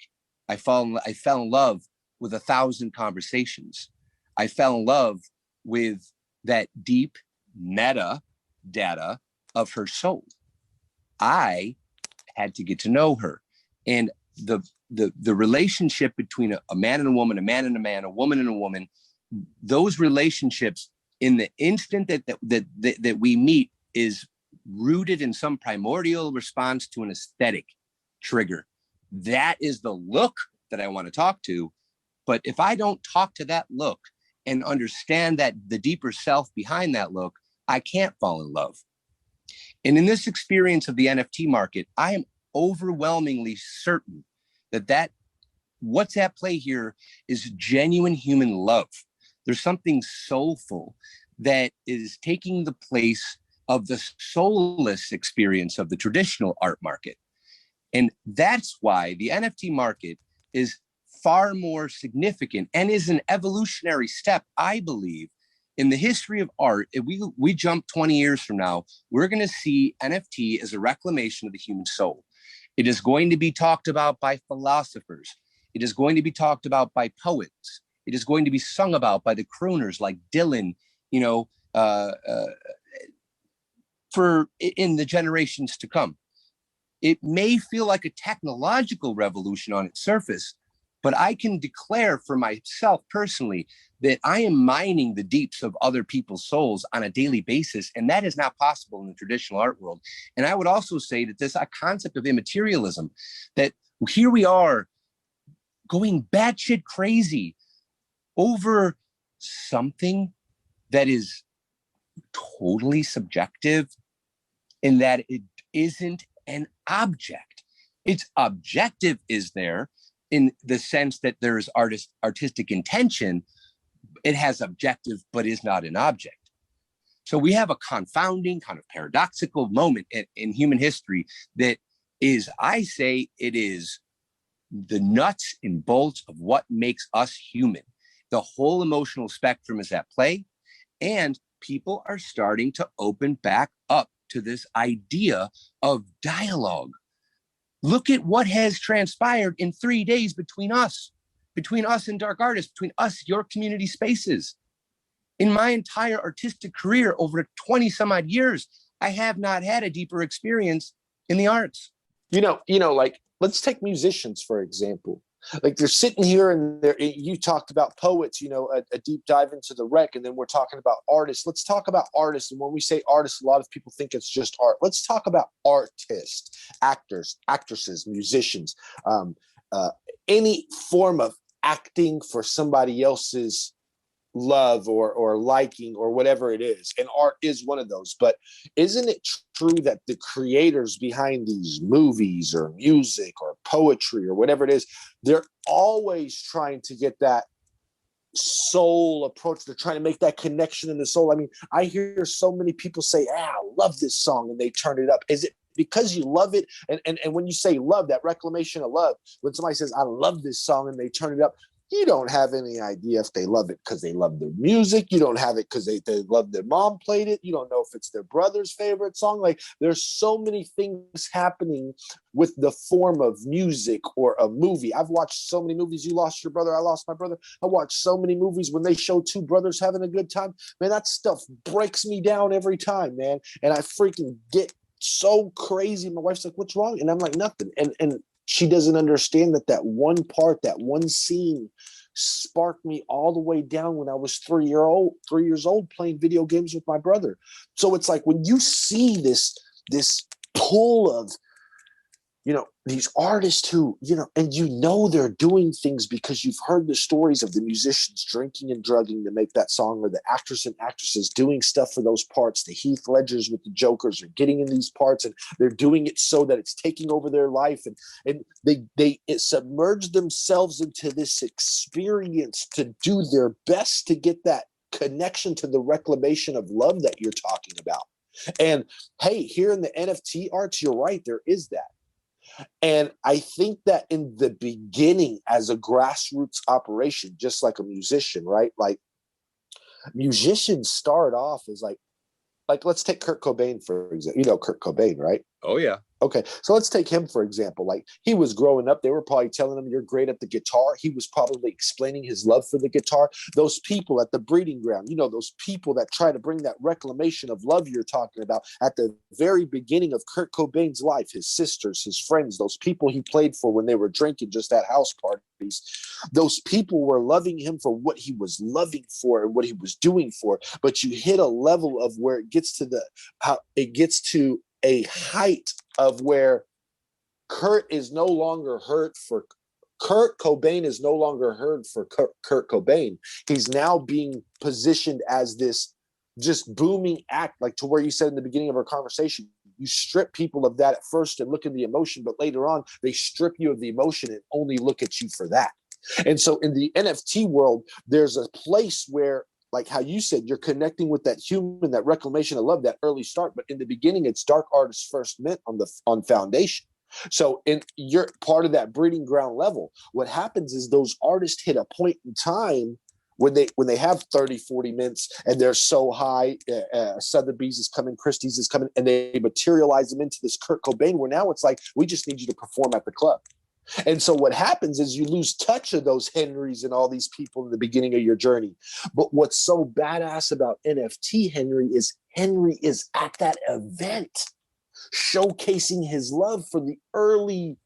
I fell in love with 1,000 conversations. I fell in love with that deep meta data of her soul. I had to get to know her. And the relationship between a man and a woman, a man and a man, a woman and a woman, those relationships, in the instant that we meet, is rooted in some primordial response to an aesthetic trigger. That is the look that I want to talk to. But if I don't talk to that look and understand that the deeper self behind that look, I can't fall in love. And in this experience of the NFT market, I am overwhelmingly certain that what's at play here is genuine human love. There's something soulful that is taking the place of the soulless experience of the traditional art market. And that's why the NFT market is far more significant and is an evolutionary step, I believe, in the history of art. If we jump 20 years from now, we're going to see NFT as a reclamation of the human soul. It is going to be talked about by philosophers. It is going to be talked about by poets. It is going to be sung about by the crooners like Dylan, for in the generations to come. It may feel like a technological revolution on its surface, but I can declare for myself personally that I am mining the deeps of other people's souls on a daily basis, and that is not possible in the traditional art world. And I would also say that this concept of immaterialism, that here we are going batshit crazy over something that is totally subjective, in that it isn't an object. Its objective is there in the sense that there's artistic intention. It has objective, but is not an object. So we have a confounding, kind of paradoxical moment in human history that is, I say, it is the nuts and bolts of what makes us human. The whole emotional spectrum is at play, and people are starting to open back up to this idea of dialogue. Look at what has transpired in 3 days between us and dark artists, between us, your community spaces. In my entire artistic career over 20 some odd years, I have not had a deeper experience in the arts. Like, let's take musicians, for example. Like, they're sitting here and you talked about poets, a deep dive into the wreck, and then we're talking about artists. Let's talk about artists. And when we say artists, a lot of people think it's just art. Let's talk about artists, actors, actresses, musicians, any form of acting for somebody else's love or liking or whatever it is. And art is one of those. But isn't it true that the creators behind these movies or music or poetry or whatever it is, they're always trying to get that soul approach? They're trying to make that connection in the soul. I mean, I hear so many people say, I love this song, and they turn it up. Is it because you love it? And when you say love, that reclamation of love, when somebody says, I love this song, and they turn it up, you don't have any idea if they love it because they love the music. You don't have it because they love their mom played it. You don't know if it's their brother's favorite song. Like, there's so many things happening with the form of music or a movie. I've watched so many movies. You lost your brother, I lost my brother. I watched so many movies when they show two brothers having a good time. Man, that stuff breaks me down every time, man. And I freaking get so crazy. My wife's like, what's wrong? And I'm like, nothing. And she doesn't understand that one part, that one scene sparked me all the way down when I was 3 years old playing video games with my brother. So it's like, when you see this pull of, these artists who, and they're doing things because you've heard the stories of the musicians drinking and drugging to make that song, or the actors and actresses doing stuff for those parts. The Heath Ledgers with the Jokers are getting in these parts, and they're doing it so that it's taking over their life. And they submerge themselves into this experience to do their best to get that connection to the reclamation of love that you're talking about. And hey, here in the NFT arts, you're right, there is that. And I think that in the beginning, as a grassroots operation, just like a musician, right? Like, musicians start off as like let's take Kurt Cobain, for example. You know Kurt Cobain, right? Oh, yeah. Okay, so let's take him for example. Like, he was growing up, they were probably telling him, you're great at the guitar. He was probably explaining his love for the guitar. Those people at the breeding ground, those people that try to bring that reclamation of love you're talking about at the very beginning of Kurt Cobain's life, his sisters, his friends, those people he played for when they were drinking just at house parties. Those people were loving him for what he was loving for and what he was doing for. But you hit a level of where it gets to a height of where Kurt Cobain is no longer heard for Kurt Cobain. He's now being positioned as this just booming act, like to where you said in the beginning of our conversation, you strip people of that at first and look at the emotion, but later on they strip you of the emotion and only look at you for that. And so in the NFT world, there's a place where, like how you said, you're connecting with that human, that reclamation of love, that early start. But in the beginning, it's dark artists first mint on foundation. So you're part of that breeding ground level. What happens is those artists hit a point in time when they have 30, 40 mints and they're so high, Sotheby's is coming, Christie's is coming, and they materialize them into this Kurt Cobain, where now it's like, we just need you to perform at the club. And so what happens is you lose touch of those Henrys and all these people in the beginning of your journey. But what's so badass about NFT Henry is at that event showcasing his love for the early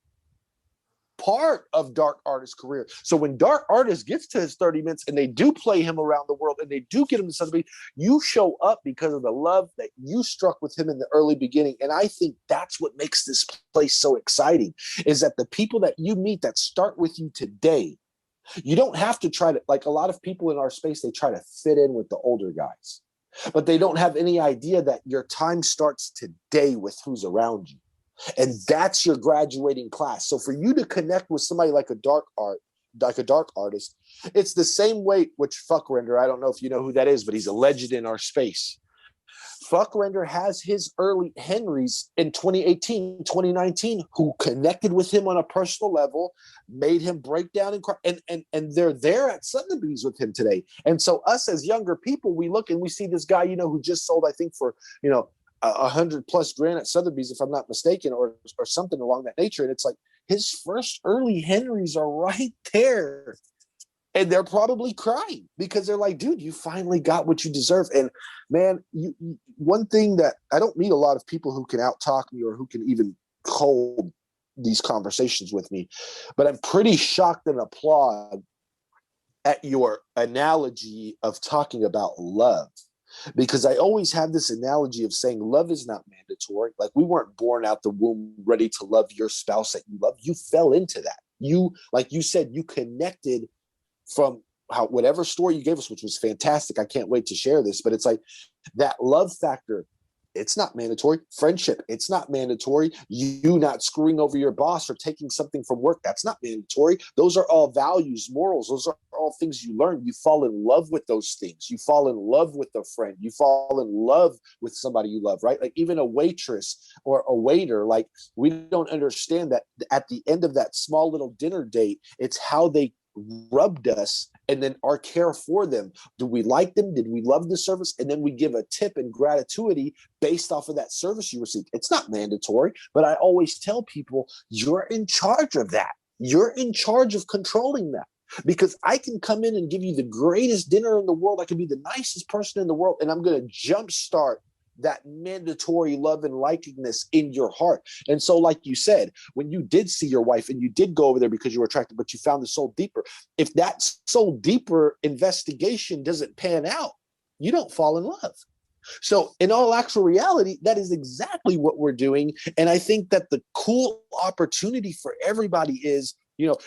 part of Dark Artist's career. So when Dark Artist gets to his 30 minutes and they do play him around the world and they do get him to something, you show up because of the love that you struck with him in the early beginning. And I think that's what makes this place so exciting, is that the people that you meet that start with you today, you don't have to try to, like a lot of people in our space, they try to fit in with the older guys, but they don't have any idea that your time starts today with who's around you. And that's your graduating class. So for you to connect with somebody like a dark artist, it's the same way, which Fuck Render, I don't know if you know who that is, but he's a legend in our space. Fuck Render has his early Henrys in 2018, 2019, who connected with him on a personal level, made him break down and cry. And they're there at Sotheby's with him today. And so us as younger people, we look and we see this guy, who just sold, I think, for, $100+ at Sotheby's, if I'm not mistaken, or something along that nature. And it's like his first early Henrys are right there. And they're probably crying because they're like, dude, you finally got what you deserve. And man, one thing that I don't meet a lot of people who can out-talk me or who can even hold these conversations with me, but I'm pretty shocked and applaud at your analogy of talking about love. Because I always have this analogy of saying love is not mandatory. Like, we weren't born out the womb ready to love your spouse that you love. You fell into that. You, like you said, you connected from whatever story you gave us, which was fantastic. I can't wait to share this, but it's like that love factor. It's not mandatory. Friendship, it's not mandatory. You not screwing over your boss or taking something from work, that's not mandatory. Those are all values, morals. Those are all things you learn. You fall in love with those things. You fall in love with a friend. You fall in love with somebody you love, right? Like even a waitress or a waiter, like we don't understand that at the end of that small little dinner date, it's how they rubbed us and then our care for them. Do we like them? Did we love the service? And then we give a tip and gratuity based off of that service you received. It's not mandatory, but I always tell people you're in charge of that. You're in charge of controlling that, because I can come in and give you the greatest dinner in the world. I can be the nicest person in the world, and I'm going to jumpstart that mandatory love and likingness in your heart. And so, like you said, when you did see your wife and you did go over there because you were attracted, but you found the soul deeper, if that soul deeper investigation doesn't pan out, you don't fall in love. So in all actual reality, that is exactly what we're doing. And I think that the cool opportunity for everybody is,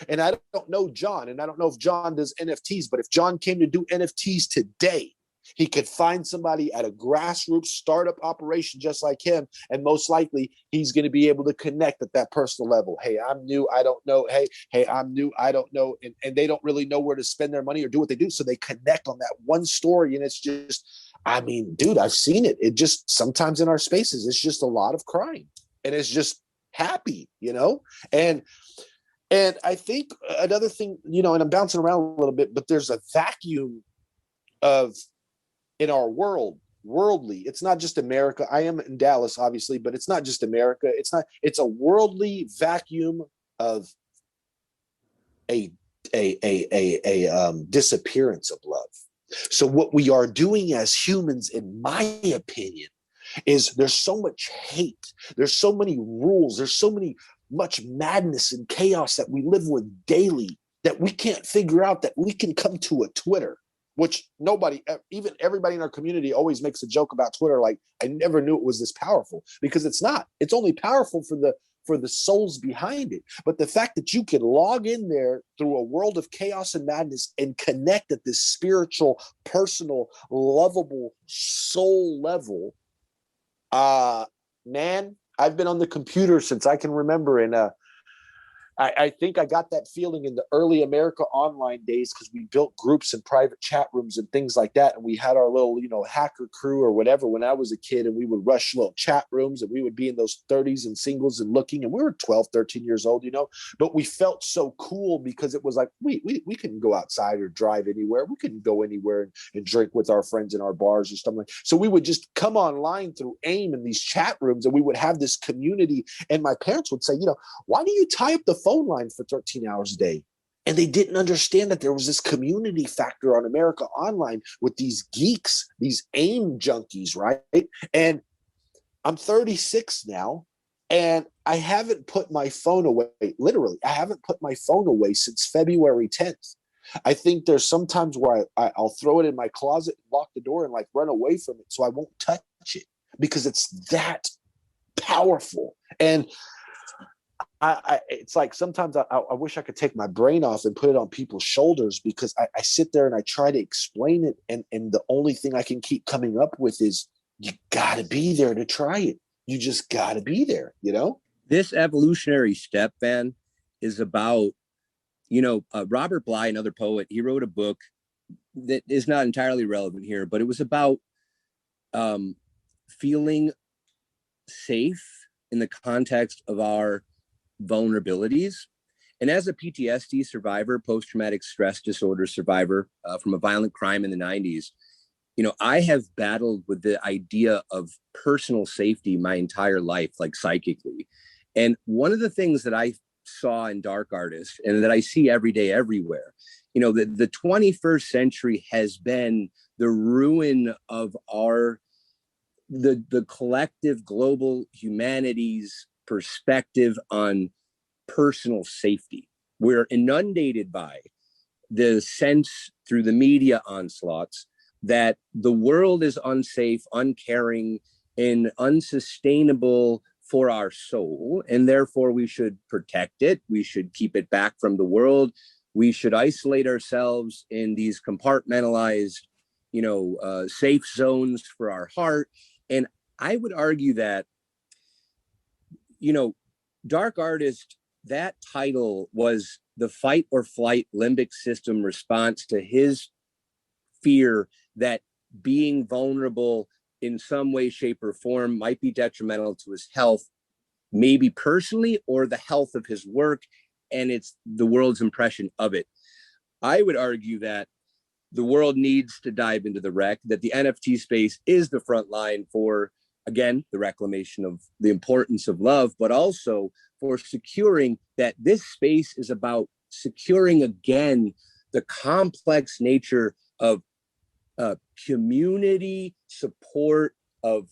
and I don't know John, and I don't know if John does NFTs, but if John came to do NFTs today, he could find somebody at a grassroots startup operation just like him, and most likely he's going to be able to connect at that personal level. Hey, I'm new, I don't know. Hey, I'm new, I don't know. And they don't really know where to spend their money or do what they do. So they connect on that one story. And it's just, I mean, dude, I've seen it. It just, sometimes in our spaces, it's just a lot of crying and it's just happy, And I think another thing, and I'm bouncing around a little bit, but there's a vacuum in our world worldly. It's not just America. I am in Dallas, obviously, but it's not just America. It's a worldly vacuum of a disappearance of love. So what we are doing as humans, in my opinion, is there's so much hate. There's so many rules. There's so much madness and chaos that we live with daily that we can't figure out that we can come to a Twitter, which nobody, even everybody in our community always makes a joke about Twitter. Like, I never knew it was this powerful, because it's not. It's only powerful for the souls behind it. But the fact that you can log in there through a world of chaos and madness and connect at this spiritual, personal, lovable soul level, man, I've been on the computer since I can remember. And I think I got that feeling in the early America Online days, because we built groups and private chat rooms and things like that. And we had our little, hacker crew or whatever when I was a kid, and we would rush little chat rooms, and we would be in those 30s and singles and looking, and we were 12, 13 years old, but we felt so cool because it was like, we couldn't go outside or drive anywhere. We couldn't go anywhere and drink with our friends in our bars or something like that. So we would just come online through AIM in these chat rooms, and we would have this community. And my parents would say, why do you tie up the phone line for 13 hours a day? And they didn't understand that there was this community factor on America Online with these geeks, these AIM junkies, right? And I'm 36 now, and I haven't put my phone away. Literally, I haven't put my phone away since February 10th. I think there's sometimes where I'll throw it in my closet, lock the door, and like run away from it so I won't touch it, because it's that powerful. And it's like sometimes I wish I could take my brain off and put it on people's shoulders, because I sit there and I try to explain it. And the only thing I can keep coming up with is, you got to be there to try it. You just got to be there, This evolutionary step, Van, is about, Robert Bly, another poet, he wrote a book that is not entirely relevant here, but it was about feeling safe in the context of our vulnerabilities. And as a PTSD survivor, post-traumatic stress disorder survivor from a violent crime in the 90s, I have battled with the idea of personal safety my entire life, like psychically. And one of the things that I saw in dark artists, and that I see every day everywhere, the 21st century has been the ruin of the collective global humanities perspective on personal safety. We're inundated by the sense through the media onslaughts that the world is unsafe, uncaring, and unsustainable for our soul, and therefore we should protect it. We should keep it back from the world. We should isolate ourselves in these compartmentalized, safe zones for our heart. And I would argue that, dark artist, that title was the fight or flight limbic system response to his fear that being vulnerable in some way, shape, or form might be detrimental to his health, maybe personally, or the health of his work, and it's the world's impression of it. I would argue that the world needs to dive into the wreck, that the NFT space is the front line for, again, the reclamation of the importance of love, but also for securing that this space is about securing, again, the complex nature of community support, of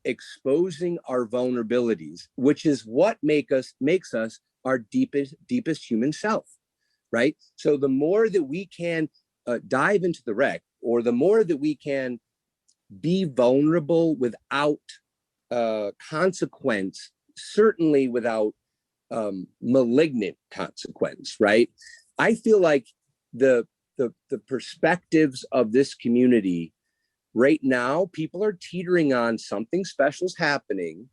exposing our vulnerabilities, which is what makes us our deepest human self, right? So the more that we can dive into the wreck, or the more that we can be vulnerable without consequence, certainly without malignant consequence, right? I feel like the perspectives of this community right now, people are teetering on something special's happening.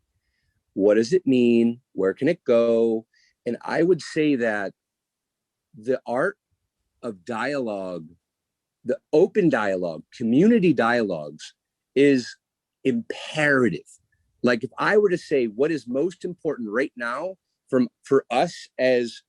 What does it mean? Where can it go? And I would say that the art of dialogue, the open dialogue, community dialogues is imperative. Like, if I were to say what is most important right now for us as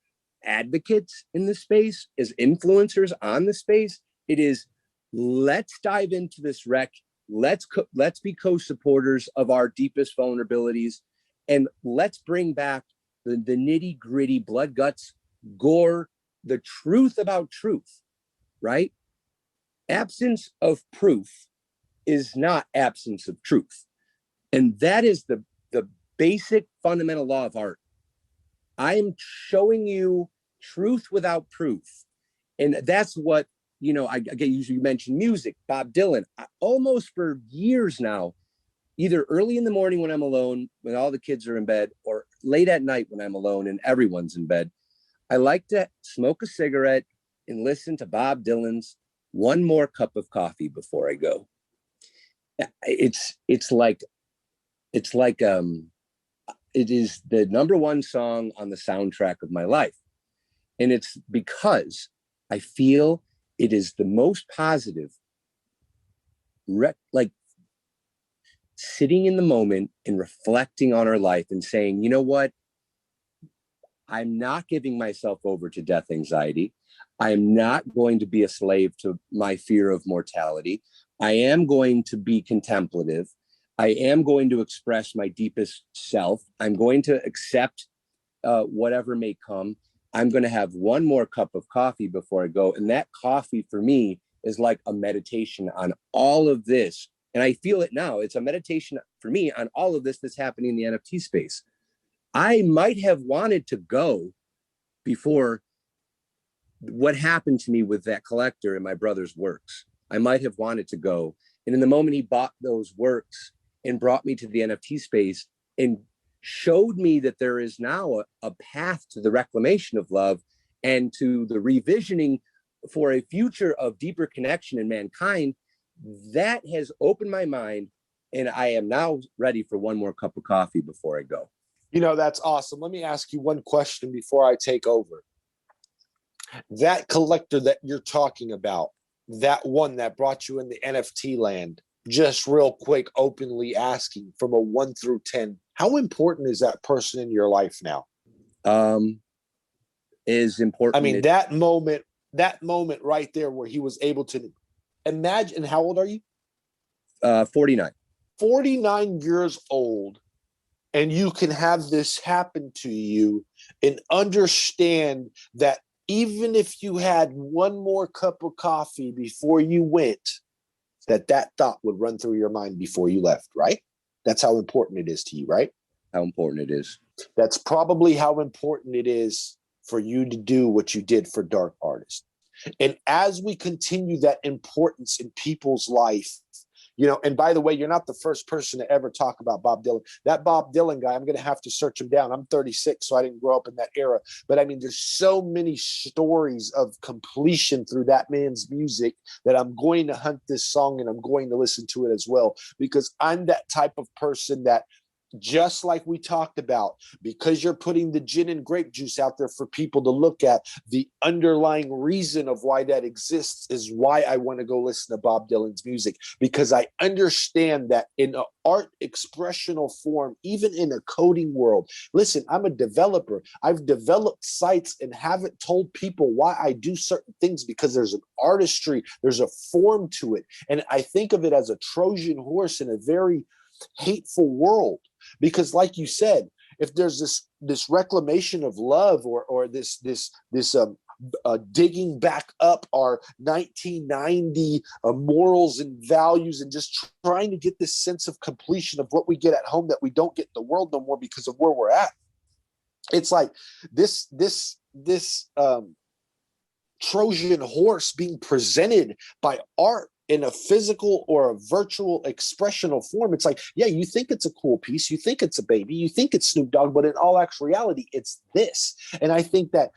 advocates in this space, as influencers on the space, it is, let's dive into this wreck let's be co-supporters of our deepest vulnerabilities, and let's bring back the nitty gritty, blood, guts, gore, the truth about truth, right? Absence of proof is not absence of truth. And that is the basic fundamental law of art. I am showing you truth without proof. And that's what, I get, you mentioned music, Bob Dylan. Almost for years now, either early in the morning when I'm alone, when all the kids are in bed, or late at night when I'm alone and everyone's in bed, I like to smoke a cigarette and listen to Bob Dylan's One More Cup of Coffee Before I Go. It is the number one song on the soundtrack of my life. And it's because I feel it is the most positive, like sitting in the moment and reflecting on our life and saying, you know what? I'm not giving myself over to death anxiety. I am not going to be a slave to my fear of mortality. I am going to be contemplative. I am going to express my deepest self. I'm going to accept whatever may come. I'm going to have one more cup of coffee before I go. And that coffee for me is like a meditation on all of this. And I feel it now. It's a meditation for me on all of this that's happening in the NFT space. I might have wanted to go before what happened to me with that collector and my brother's works. I might have wanted to go. And in the moment he bought those works and brought me to the NFT space and showed me that there is now a path to the reclamation of love and to the revisioning for a future of deeper connection in mankind, that has opened my mind. And I am now ready for one more cup of coffee before I go. That's awesome. Let me ask you one question before I take over. That collector that you're talking about, that one that brought you in the NFT land, just real quick, openly asking from a 1 through 10, how important is that person in your life now? Is important. I mean, that moment right there where he was able to imagine. How old are you? 49. 49 years old. And you can have this happen to you and understand that even if you had one more cup of coffee before you went, that thought would run through your mind before you left, right? That's how important it is to you, right? How important it is. That's probably how important it is for you to do what you did for Dark Artist. And as we continue that importance in people's life, and by the way, you're not the first person to ever talk about Bob Dylan. That Bob Dylan guy, I'm going to have to search him down. I'm 36, so I didn't grow up in that era. But I mean, there's so many stories of completion through that man's music that I'm going to hunt this song and I'm going to listen to it as well, because I'm that type of person that, just like we talked about, because you're putting the gin and grape juice out there for people to look at, the underlying reason of why that exists is why I want to go listen to Bob Dylan's music, because I understand that in an art expressional form, even in a coding world. Listen, I'm a developer. I've developed sites and haven't told people why I do certain things, because there's an artistry, there's a form to it. And I think of it as a Trojan horse in a very hateful world. Because like you said, if there's this reclamation of love or this digging back up our 1990 morals and values and just trying to get this sense of completion of what we get at home that we don't get in the world no more because of where we're at. It's like this Trojan horse being presented by art in a physical or a virtual expressional form. It's like, yeah, you think it's a cool piece, you think it's a baby, you think it's Snoop Dogg, but in all actual reality, it's this. And I think that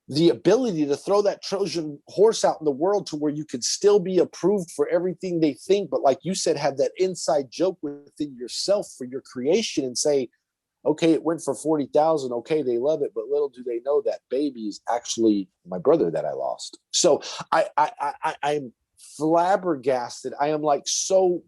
the ability to throw that Trojan horse out in the world to where you could still be approved for everything they think, but like you said, have that inside joke within yourself for your creation and say, okay, it went for 40,000. Okay, they love it, but little do they know that baby is actually my brother that I lost. So I'm flabbergasted. I am like so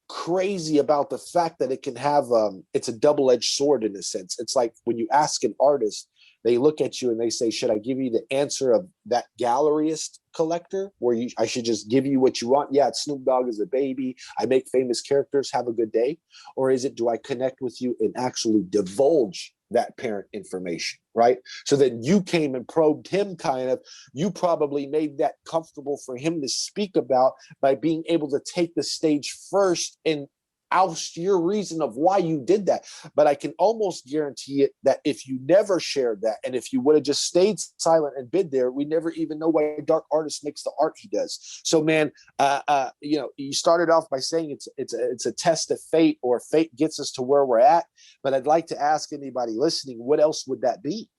crazy about the fact that it can have it's a double-edged sword in a sense. It's like when you ask an artist, they look at you and they say, should I give you the answer of that galleryist collector where I should just give you what you want? Yeah, it's Snoop Dogg as a baby. I make famous characters. Have a good day. Or is it, do I connect with you and actually divulge that parent information, right? So then you came and probed him kind of, you probably made that comfortable for him to speak about by being able to take the stage first and oust your reason of why you did that. But I can almost guarantee it that if you never shared that, and if you would have just stayed silent and been there, we never even know why a dark artist makes the art he does. So man, you started off by saying it's a test of fate, or fate gets us to where we're at. But I'd like to ask anybody listening, what else would that be?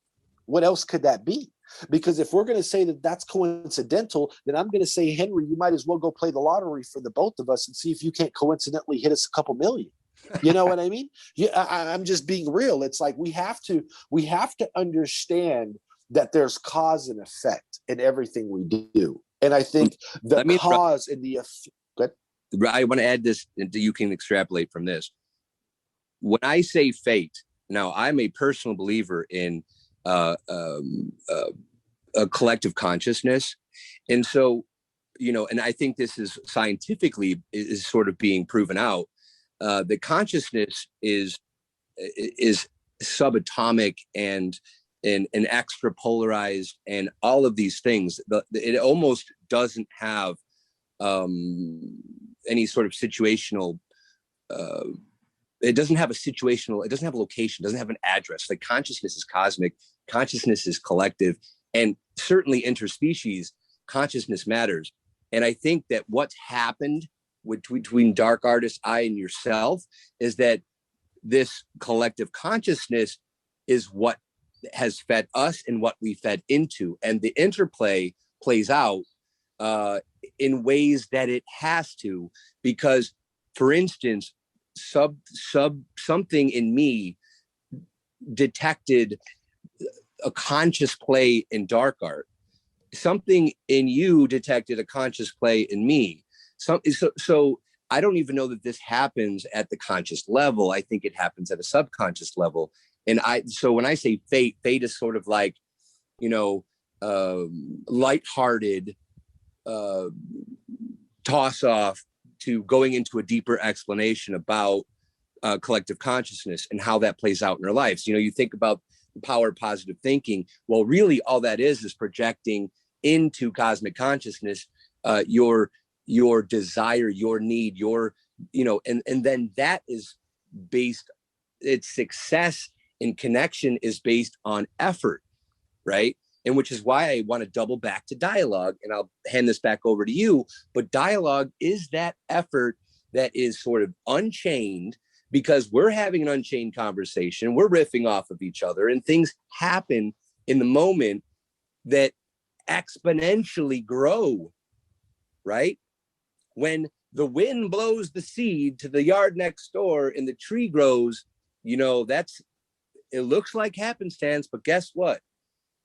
What else could that be? Because if we're going to say that that's coincidental, then I'm going to say, Henry, you might as well go play the lottery for the both of us and see if you can't coincidentally hit us a couple million. You know what I mean? Yeah, I'm just being real. It's like we have to understand that there's cause and effect in everything we do. And I think the cause and the effect. I want to add this, and you can extrapolate from this. When I say fate, now I'm a personal believer in a collective consciousness. And so, and I think this is scientifically is sort of being proven out. The consciousness is subatomic and extra polarized and all of these things. It almost doesn't have any sort of situational it doesn't have a situational, it doesn't have a location, doesn't have an address. Like consciousness is cosmic, consciousness is collective, and certainly interspecies, consciousness matters. And I think that what's happened between Dark Artist, I, and yourself is that this collective consciousness is what has fed us and what we fed into. And the interplay plays out in ways that it has to, because, for instance, something in me detected a conscious play in dark art. Something in you detected a conscious play in me. So I don't even know that this happens at the conscious level. I think it happens at a subconscious level. And so when I say fate is sort of like, lighthearted toss off to going into a deeper explanation about collective consciousness and how that plays out in our lives. You think about the power of positive thinking. Well, really all that is projecting into cosmic consciousness, your desire, your need, and then that is based, its success in connection is based on effort, right? And which is why I want to double back to dialogue, and I'll hand this back over to you. But dialogue is that effort that is sort of unchained, because we're having an unchained conversation. We're riffing off of each other, and things happen in the moment that exponentially grow, right? When the wind blows the seed to the yard next door and the tree grows, it looks like happenstance, but guess what?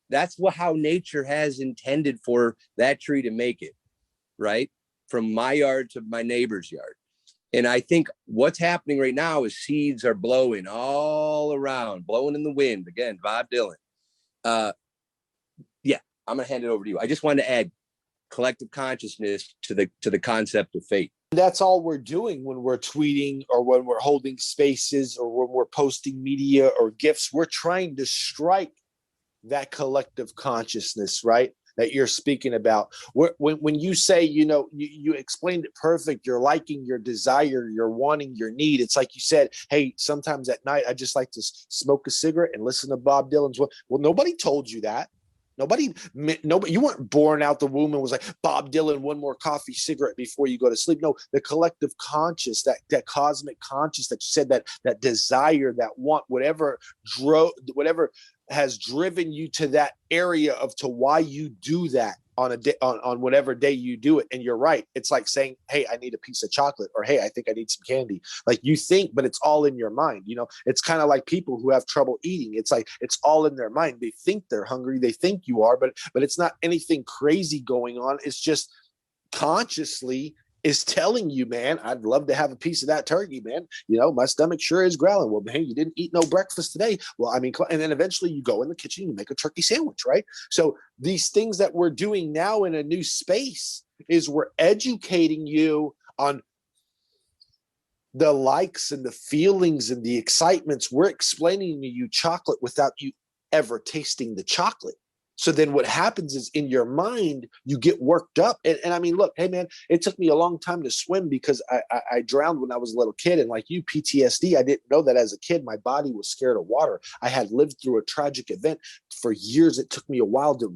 That's how nature has intended for that tree to make it, right? From my yard to my neighbor's yard. And I think what's happening right now is seeds are blowing all around, blowing in the wind. Again, Bob Dylan. I'm going to hand it over to you. I just wanted to add collective consciousness to the concept of fate. That's all we're doing when we're tweeting, or when we're holding spaces, or when we're posting media or GIFs. We're trying to strike that collective consciousness, right, that you're speaking about. When you say, you explained it perfect, you're liking, your desire, you're wanting, your need. It's like you said, hey, sometimes at night I just like to smoke a cigarette and listen to Bob Dylan's. Well, nobody told you that. Nobody, you weren't born out the womb and was like, Bob Dylan, one more coffee cigarette before you go to sleep. No, the collective conscious, that cosmic conscious that you said, that desire, that want, whatever has driven you to that area to why you do that on a day, on whatever day you do it. And you're right. It's like saying, hey, I need a piece of chocolate, or hey, I think I need some candy. Like you think, but it's all in your mind. It's kind of like people who have trouble eating. It's like, it's all in their mind. They think they're hungry. They think you are, but it's not anything crazy going on. It's just consciously is telling you, man, I'd love to have a piece of that turkey, man. You know, my stomach sure is growling. Well, man, you didn't eat no breakfast today. Well, I mean, and then eventually you go in the kitchen, you make a turkey sandwich, right? So these things that we're doing now in a new space is we're educating you on the likes and the feelings and the excitements. We're explaining to you chocolate without you ever tasting the chocolate. So then what happens is in your mind, you get worked up. And I mean, look, hey, man, it took me a long time to swim because I drowned when I was a little kid. And like you, PTSD, I didn't know that as a kid. My body was scared of water. I had lived through a tragic event for years. It took me a while to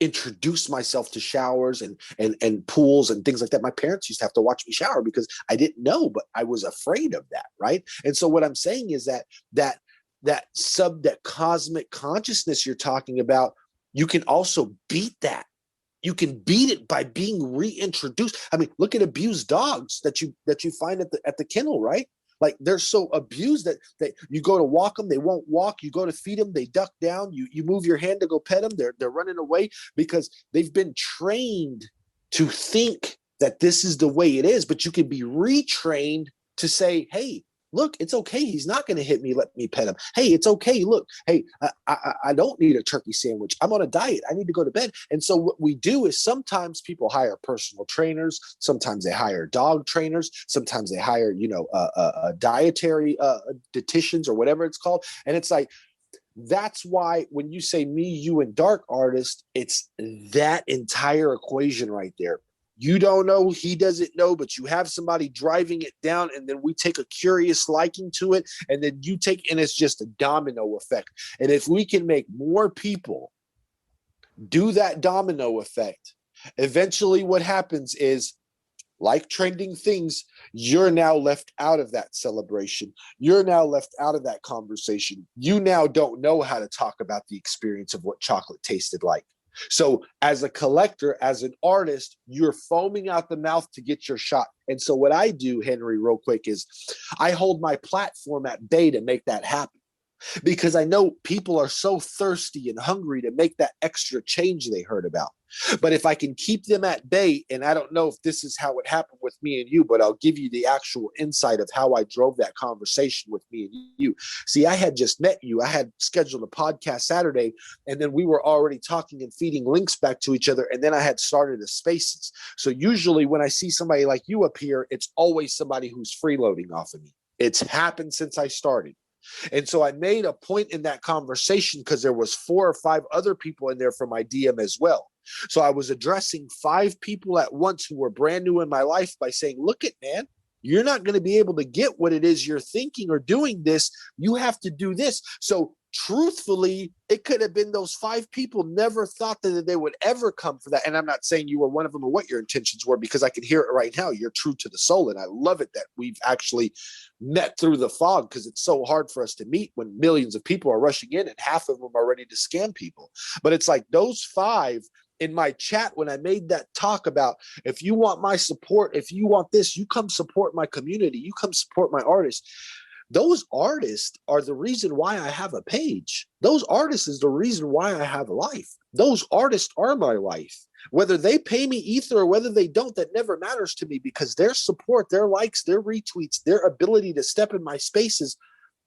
reintroduce myself to showers and pools and things like that. My parents used to have to watch me shower because I didn't know, but I was afraid of that, right? And so what I'm saying is that cosmic consciousness you're talking about, you can also beat that. You can beat it by being reintroduced. I mean, look at abused dogs that you find at the kennel, right? Like they're so abused that you go to walk them, they won't walk. You go to feed them, they duck down. You move your hand to go pet them, they're running away because they've been trained to think that this is the way it is. But you can be retrained to say, hey, look, it's okay. He's not going to hit me. Let me pet him. Hey, it's okay. Look, hey, I don't need a turkey sandwich. I'm on a diet. I need to go to bed. And so what we do is sometimes people hire personal trainers. Sometimes they hire dog trainers. Sometimes they hire, dietary dietitians or whatever it's called. And it's like, that's why when you say me, you, and dark artist, it's that entire equation right there. You don't know, he doesn't know, but you have somebody driving it down, and then we take a curious liking to it, and then you take, and it's just a domino effect. And if we can make more people do that domino effect, eventually what happens is, like trending things, you're now left out of that celebration. You're now left out of that conversation. You now don't know how to talk about the experience of what chocolate tasted like. So as a collector, as an artist, you're foaming out the mouth to get your shot. And so what I do, Henry, real quick, is I hold my platform at bay to make that happen. Because I know people are so thirsty and hungry to make that extra change they heard about. But if I can keep them at bay, and I don't know if this is how it happened with me and you, but I'll give you the actual insight of how I drove that conversation with me and you. See, I had just met you. I had scheduled a podcast Saturday, and then we were already talking and feeding links back to each other. And then I had started a Spaces. So usually when I see somebody like you up here, it's always somebody who's freeloading off of me. It's happened since I started. And so I made a point in that conversation because there was 4 or 5 other people in there from my DM as well. So I was addressing 5 people at once who were brand new in my life by saying, look it, man, you're not going to be able to get what it is you're thinking or doing this. You have to do this. So truthfully, it could have been those 5 people never thought that they would ever come for that. And I'm not saying you were one of them or what your intentions were, because I can hear it right now. You're true to the soul. And I love it that we've actually met through the fog, because it's so hard for us to meet when millions of people are rushing in and half of them are ready to scam people. But it's like those 5 in my chat when I made that talk about, if you want my support, if you want this, you come support my community, you come support my artists. Those artists are the reason why I have a page. Those artists is the reason why I have a life. Those artists are my life. Whether they pay me ether or whether they don't, that never matters to me, because their support, their likes, their retweets, their ability to step in my spaces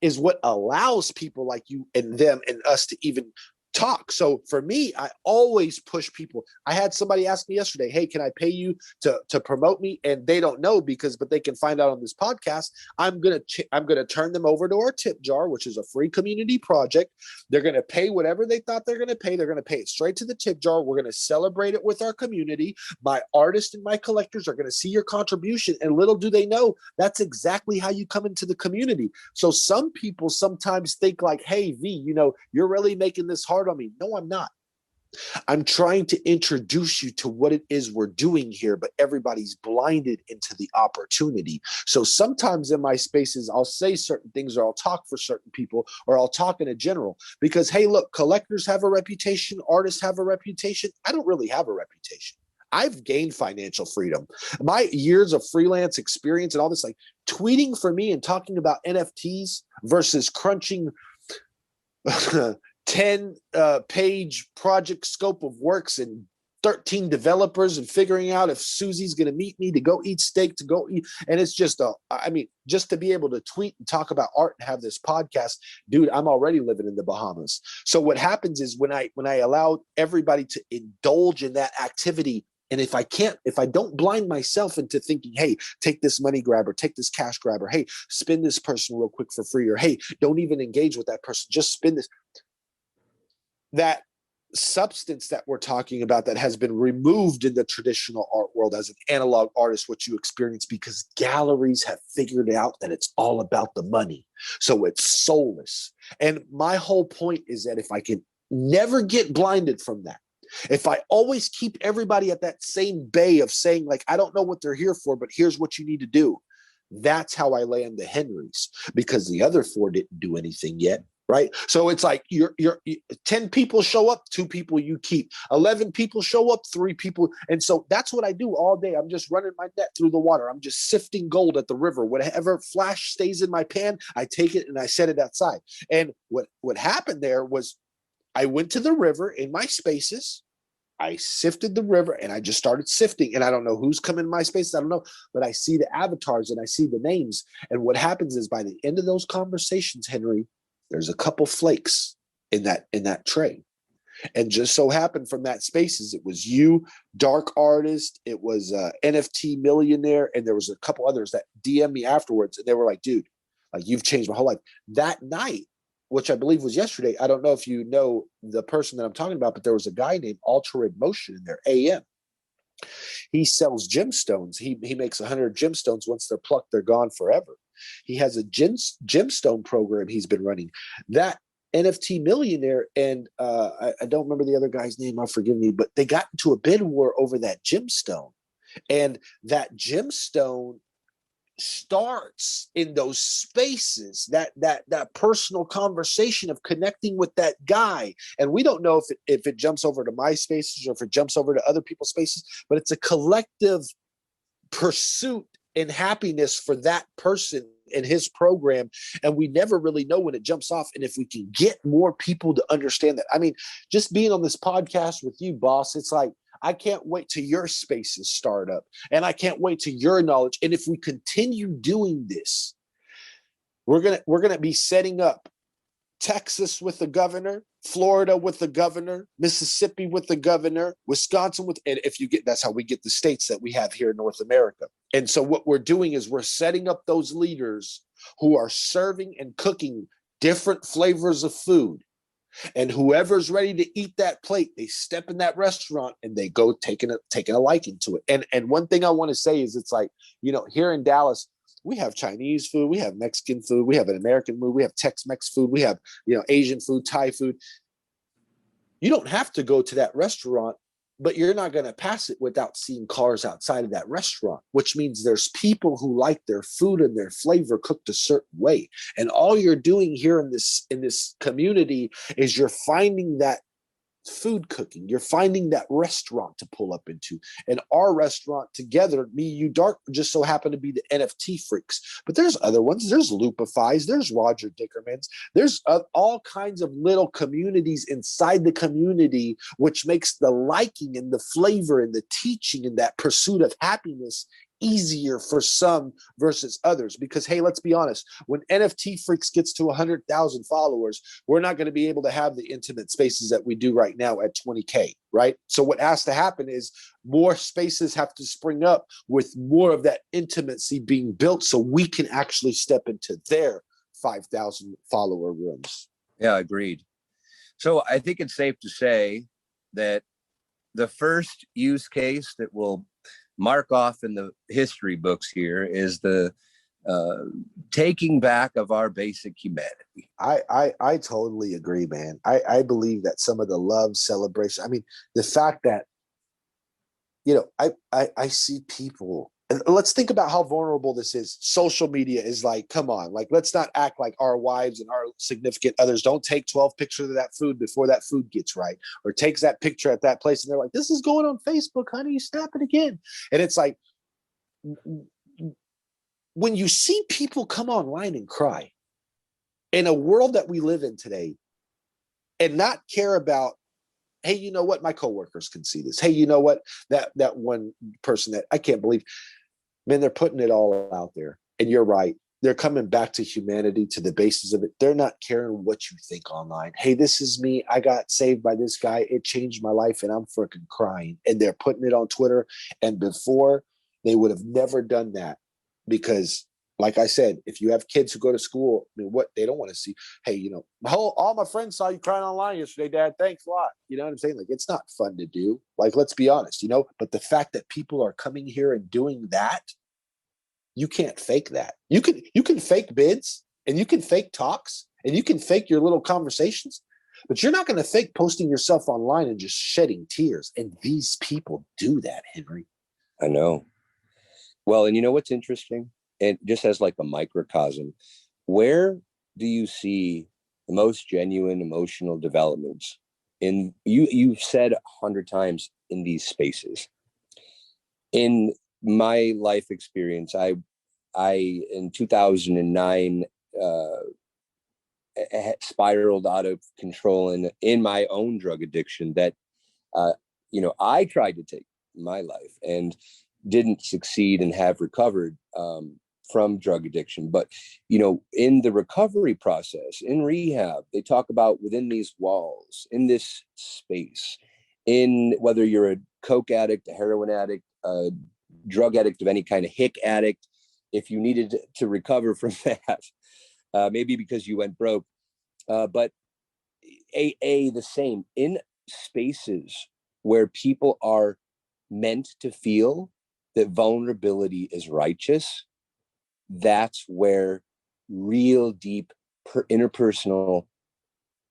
is what allows people like you and them and us to even talk. So for me, I always push people. I had somebody ask me yesterday, hey, can I pay you to promote me? And they don't know but they can find out on this podcast. I'm going to turn them over to our tip jar, which is a free community project. They're going to pay whatever they thought they're going to pay. They're going to pay it straight to the tip jar. We're going to celebrate it with our community. My artists and my collectors are going to see your contribution. And little do they know, that's exactly how you come into the community. So some people sometimes think like, hey, V, you're really making this hard on me. No, I'm not. I'm trying to introduce you to what it is we're doing here, but everybody's blinded into the opportunity. So sometimes in my spaces, I'll say certain things, or I'll talk for certain people, or I'll talk in a general, because, hey, look, collectors have a reputation, artists have a reputation. I don't really have a reputation. I've gained financial freedom. My years of freelance experience and all this, like tweeting for me and talking about NFTs versus crunching 10 page project scope of works and 13 developers and figuring out if Susie's going to meet me to go eat steak, to go eat. And it's just just to be able to tweet and talk about art and have this podcast, dude, I'm already living in the Bahamas. So what happens is when I allow everybody to indulge in that activity, and if I don't blind myself into thinking, hey, take this money grabber, take this cash grabber, hey, spin this person real quick for free, or hey, don't even engage with that person, just spin this. That substance that we're talking about that has been removed in the traditional art world as an analog artist, what you experience, because galleries have figured out that it's all about the money. So it's soulless. And my whole point is that if I can never get blinded from that, if I always keep everybody at that same bay of saying, like, I don't know what they're here for, but here's what you need to do. That's how I land the Henrys, because the other 4 didn't do anything yet. Right. So it's like you're 10 people show up, 2 people you keep, 11 people show up, 3 people. And so that's what I do all day. I'm just running my net through the water. I'm just sifting gold at the river. Whatever flash stays in my pan, I take it and I set it outside. And what happened there was I went to the river in my spaces. I sifted the river and I just started sifting. And I don't know who's coming in my space. I don't know, but I see the avatars and I see the names. And what happens is by the end of those conversations, Henry, there's a couple flakes in that tray. And just so happened from that spaces, it was you, Dark Artist, it was NFT Millionaire, and there was a couple others that DM'd me afterwards. And they were like, dude, like, you've changed my whole life. That night, which I believe was yesterday, I don't know if you know the person that I'm talking about, but there was a guy named Ultra Red Motion in there, AM. He sells gemstones. He makes 100 gemstones. Once they're plucked, they're gone forever. He has a gemstone program he's been running. That NFT Millionaire, and I don't remember the other guy's name, forgive me, but they got into a bid war over that gemstone. And that gemstone starts in those spaces, that personal conversation of connecting with that guy. And we don't know if it jumps over to my spaces or if it jumps over to other people's spaces, but it's a collective pursuit and happiness for that person and his program. And we never really know when it jumps off. And if we can get more people to understand that, I mean, just being on this podcast with you, boss, it's like, I can't wait till your spaces start up, and I can't wait till your knowledge. And if we continue doing this, we're gonna be setting up Texas with the governor, Florida with the governor, Mississippi with the governor, Wisconsin with, and if you get, that's how we get the states that we have here in North America. And so what we're doing is we're setting up those leaders who are serving and cooking different flavors of food. And whoever's ready to eat that plate, they step in that restaurant and they go taking a liking to it. And one thing I want to say is, it's like, you know, here in Dallas, we have Chinese food, we have Mexican food, we have an American food, we have Tex-Mex food, we have, you know, Asian food, Thai food. You don't have to go to that restaurant, but you're not going to pass it without seeing cars outside of that restaurant, which means there's people who like their food and their flavor cooked a certain way. And all you're doing here in this community is you're finding that food cooking. You're finding that restaurant to pull up into. And our restaurant together, me, you, Dark, just so happen to be the NFT Freaks. But there's other ones. There's Lupify's. There's Roger Dickerman's. There's all kinds of little communities inside the community, which makes the liking and the flavor and the teaching and that pursuit of happiness easier for some versus others. Because, hey, let's be honest, when NFT Freaks gets to 100,000 followers, we're not going to be able to have the intimate spaces that we do right now at 20K, right? So what has to happen is more spaces have to spring up with more of that intimacy being built so we can actually step into their 5,000 follower rooms. Yeah, agreed. So I think it's safe to say that the first use case that will mark off in the history books here is the taking back of our basic humanity. I totally agree, man. I believe that some of the love celebration, I mean, the fact that, you know, I see people, and let's think about how vulnerable this is. Social media is like, come on, like, let's not act like our wives and our significant others don't take 12 pictures of that food before that food gets right, or takes that picture at that place. And they're like, this is going on Facebook, honey, snap it again. And it's like, when you see people come online and cry in a world that we live in today and not care about hey, you know what? My coworkers can see this. Hey, you know what? That one person that I can't believe, man, they're putting it all out there. And you're right. They're coming back to humanity, to the basis of it. They're not caring what you think online. Hey, this is me. I got saved by this guy. It changed my life and I'm freaking crying. And they're putting it on Twitter. And before, they would have never done that because, like I said, if you have kids who go to school, I mean, what they don't want to see, hey, you know, all my friends saw you crying online yesterday, Dad. Thanks a lot. You know what I'm saying? Like, it's not fun to do. Like, let's be honest, you know, but the fact that people are coming here and doing that, you can't fake that. You can fake bids and you can fake talks and you can fake your little conversations, but you're not going to fake posting yourself online and just shedding tears. And these people do that, Henry. I know. Well, and you know what's interesting? And just as like a microcosm, where do you see the most genuine emotional developments in you've said 100 times in these spaces? In my life experience, I in 2009 spiraled out of control in my own drug addiction that I tried to take my life and didn't succeed and have recovered from drug addiction. But in the recovery process, in rehab, they talk about within these walls, in this space, in whether you're a coke addict, a heroin addict, a drug addict of any kind, of hick addict, if you needed to recover from that, maybe because you went broke, but AA the same, in spaces where people are meant to feel that vulnerability is righteous, that's where real deep interpersonal,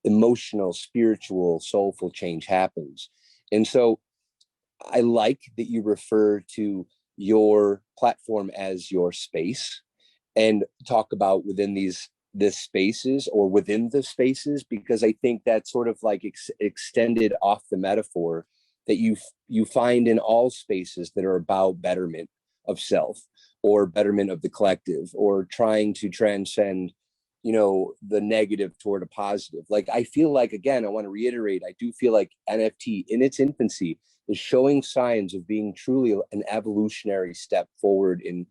emotional, spiritual, soulful change happens. And so I like that you refer to your platform as your space and talk about within this spaces or within the spaces, because I think that's sort of like extended off the metaphor that you find in all spaces that are about betterment of self or betterment of the collective or trying to transcend the negative toward a positive. Like, I feel like, again, I want to reiterate, I do feel like NFT in its infancy is showing signs of being truly an evolutionary step forward in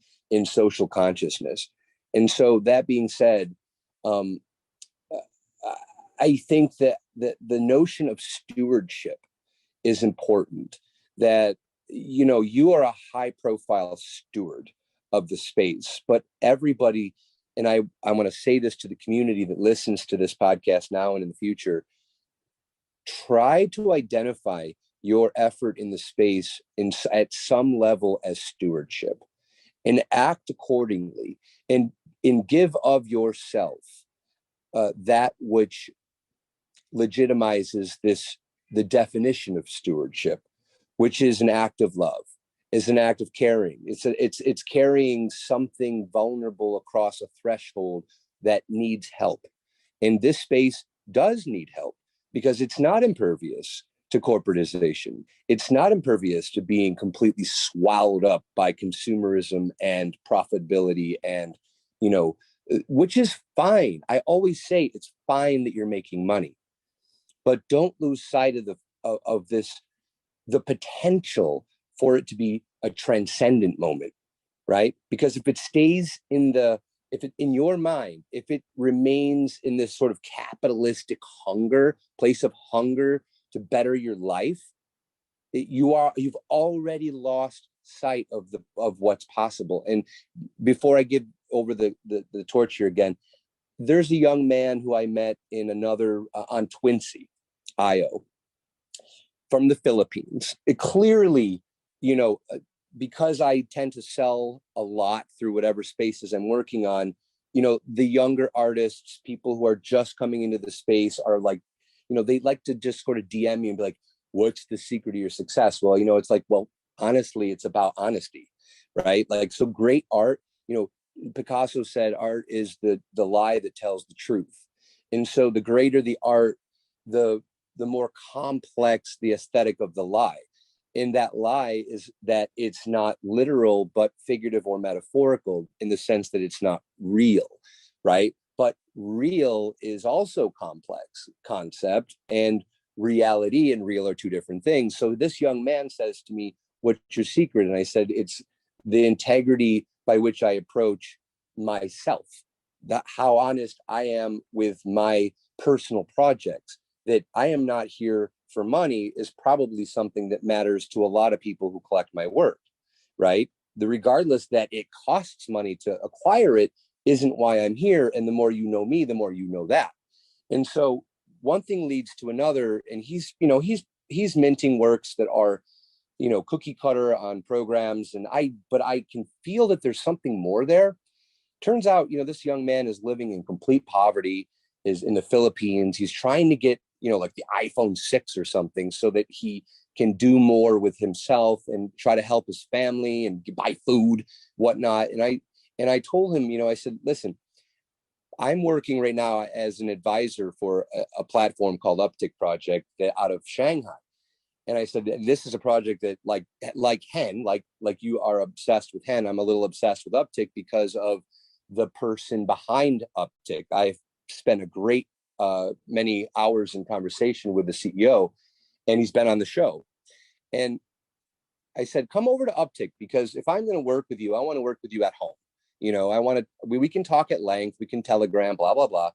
social consciousness. And so that being said, I think that the notion of stewardship is important, that you are a high profile steward of the space, but everybody, and I want to say this to the community that listens to this podcast now and in the future, try to identify your effort in the space at some level as stewardship and act accordingly and give of yourself that which legitimizes the definition of stewardship, which is an act of love, is an act of caring. It's carrying something vulnerable across a threshold that needs help. And this space does need help because it's not impervious to corporatization. It's not impervious to being completely swallowed up by consumerism and profitability and, which is fine. I always say it's fine that you're making money, but don't lose sight of the potential for it to be a transcendent moment, right? Because if it stays in your mind, if it remains in this sort of capitalistic place of hunger to better your life, you've already lost sight of what's possible. And before I give over the torch here again, there's a young man who I met in another on Twinsy.io from the Philippines. It clearly, because I tend to sell a lot through whatever spaces I'm working on, the younger artists, people who are just coming into the space are like, they like to just sort of DM me and be like, what's the secret of your success? Well, it's like, well, honestly, it's about honesty, right? Like, so great art, Picasso said art is the lie that tells the truth. And so the greater the art, the more complex the aesthetic of the lie. And that lie is that it's not literal, but figurative or metaphorical in the sense that it's not real, right? But real is also complex concept, and reality and real are two different things. So this young man says to me, what's your secret? And I said, it's the integrity by which I approach myself, that how honest I am with my personal projects, that I am not here for money is probably something that matters to a lot of people who collect my work, right? Regardless that it costs money to acquire it isn't why I'm here. And the more you know me, the more you know that. And so one thing leads to another, and he's minting works that are, cookie cutter on programs. But I can feel that there's something more there. Turns out, this young man is living in complete poverty, is in the Philippines. He's trying to get, like the iPhone 6 or something so that he can do more with himself and try to help his family and buy food, whatnot. And I told him, I said, listen, I'm working right now as an advisor for a platform called Uptick Project out of Shanghai. And I said, this is a project that like Hen, like you are obsessed with Hen. I'm a little obsessed with Uptick because of the person behind Uptick. I've spent a great many hours in conversation with the CEO, and he's been on the show. And I said, come over to Uptick, because if I'm going to work with you, I want to work with you at home. We can talk at length. We can Telegram, blah, blah, blah.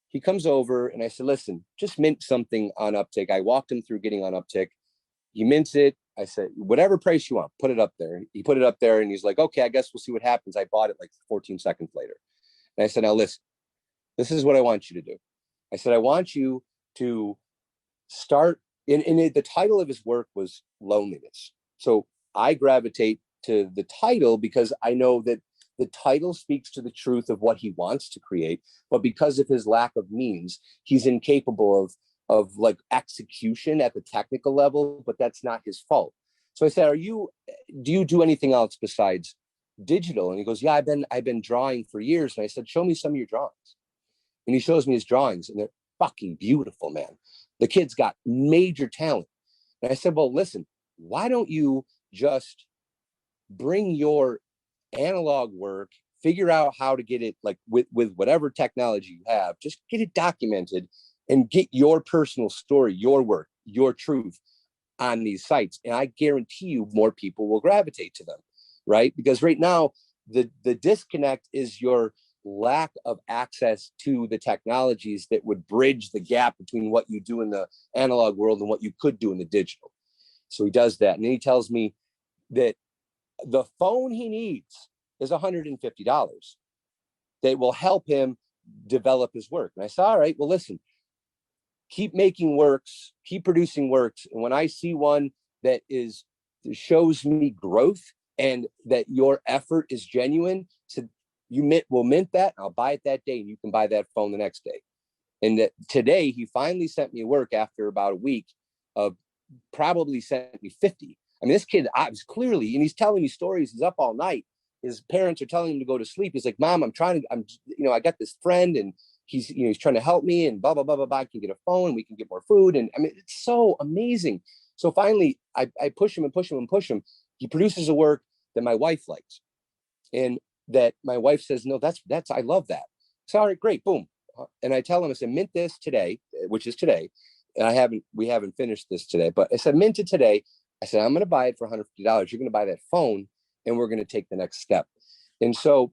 He comes over and I said, listen, just mint something on Uptick. I walked him through getting on Uptick. He mints it. I said, whatever price you want, put it up there. He put it up there and he's like, okay, I guess we'll see what happens. I bought it like 14 seconds later. And I said, now listen, this is what I want you to do. I said, I want you to start the title of his work was Loneliness. So I gravitate to the title because I know that the title speaks to the truth of what he wants to create, but because of his lack of means, he's incapable of like execution at the technical level, but that's not his fault. So I said, do you do anything else besides digital? And he goes, yeah, I've been drawing for years. And I said, show me some of your drawings. And he shows me his drawings, and they're fucking beautiful, man. The kid's got major talent. And I said, well, listen, why don't you just bring your analog work, figure out how to get it like with whatever technology you have, just get it documented and get your personal story, your work, your truth on these sites. And I guarantee you more people will gravitate to them, right? Because right now, the disconnect is your lack of access to the technologies that would bridge the gap between what you do in the analog world and what you could do in the digital. So he does that. And then he tells me that the phone he needs is $150 that will help him develop his work. And I said, all right, well, listen, keep making works, keep producing works. And when I see one that shows me growth and that your effort is genuine, so we'll mint that, I'll buy it that day, and you can buy that phone the next day. And that today he finally sent me work after about a week of probably sent me 50. I mean, this kid, I was clearly, and he's telling me stories. He's up all night. His parents are telling him to go to sleep. He's like, Mom, I got this friend, and he's trying to help me, and blah, blah, blah, blah, blah. I can get a phone. We can get more food. And I mean, it's so amazing. So finally I push him and push him and push him. He produces a work that my wife likes, and that my wife says, no, that's, I love that. So, all right, great. Boom. And I tell him, I said, mint this today, which is today. And we haven't finished this today, but I said, mint it today. I said, I'm going to buy it for $150. You're going to buy that phone, and we're going to take the next step. And so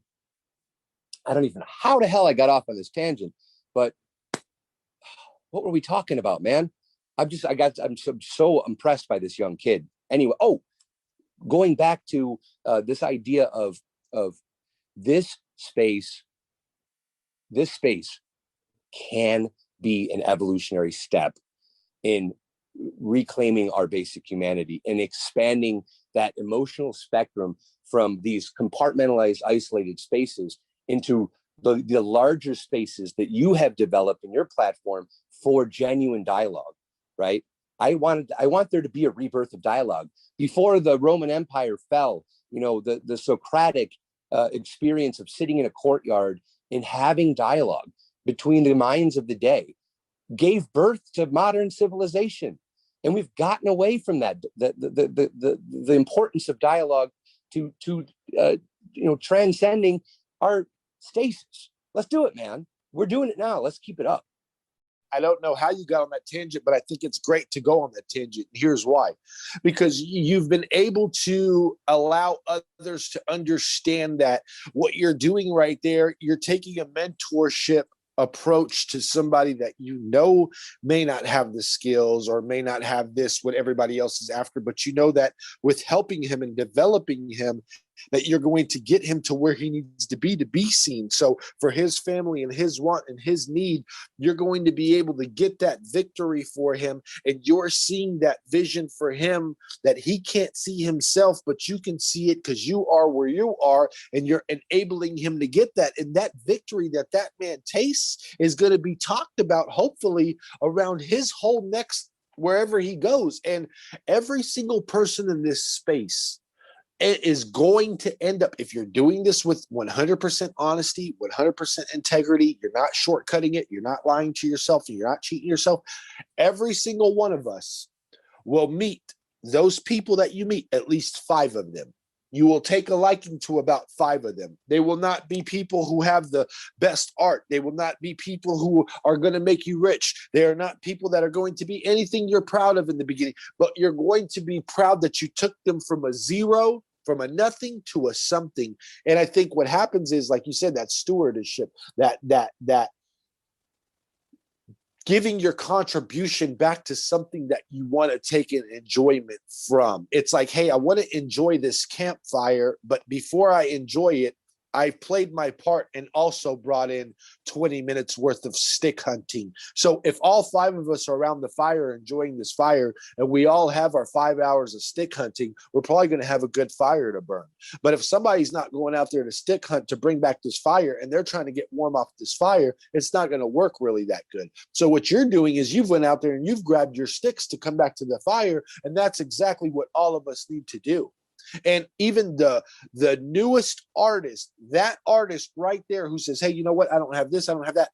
I don't even know how the hell I got off on this tangent, but what were we talking about, man? I'm so impressed by this young kid. Anyway, going back to this idea of this space can be an evolutionary step in reclaiming our basic humanity and expanding that emotional spectrum from these compartmentalized, isolated spaces into the larger spaces that you have developed in your platform for genuine dialogue, right? I want there to be a rebirth of dialogue. Before the Roman Empire fell, the Socratic experience of sitting in a courtyard and having dialogue between the minds of the day gave birth to modern civilization. And we've gotten away from that, the importance of dialogue to transcending our stasis. Let's do it, man. We're doing it now. Let's keep it up. I don't know how you got on that tangent, but I think it's great to go on that tangent. Here's why. Because you've been able to allow others to understand that what you're doing right there, you're taking a mentorship approach to somebody that you know may not have the skills or may not have this what everybody else is after, but you know that with helping him and developing him, that you're going to get him to where he needs to be seen. So for his family and his want and his need, you're going to be able to get that victory for him, and you're seeing that vision for him that he can't see himself, but you can see it because you are where you are, and you're enabling him to get that. And that victory that that man tastes is going to be talked about, hopefully, around his whole next wherever he goes. And every single person in this space, it is going to end up, if you're doing this with 100% honesty, 100% integrity, you're not shortcutting it, you're not lying to yourself, and you're not cheating yourself, every single one of us will meet those people that you meet, at least 5 of them. You will take a liking to about 5 of them. They will not be people who have the best art. They will not be people who are going to make you rich. They are not people that are going to be anything you're proud of in the beginning, but you're going to be proud that you took them from a zero, from a nothing to a something. And I think what happens is, like you said, that stewardship, that giving your contribution back to something that you want to take an enjoyment from. It's like, hey, I want to enjoy this campfire, but before I enjoy it, I played my part and also brought in 20 minutes worth of stick hunting. So if all 5 of us are around the fire enjoying this fire, and we all have our 5 hours of stick hunting, we're probably going to have a good fire to burn. But if somebody's not going out there to stick hunt to bring back this fire, and they're trying to get warm off this fire, it's not going to work really that good. So what you're doing is you've went out there and you've grabbed your sticks to come back to the fire, and that's exactly what all of us need to do. And even the newest artist, that artist right there who says, hey, you know what? I don't have this, I don't have that.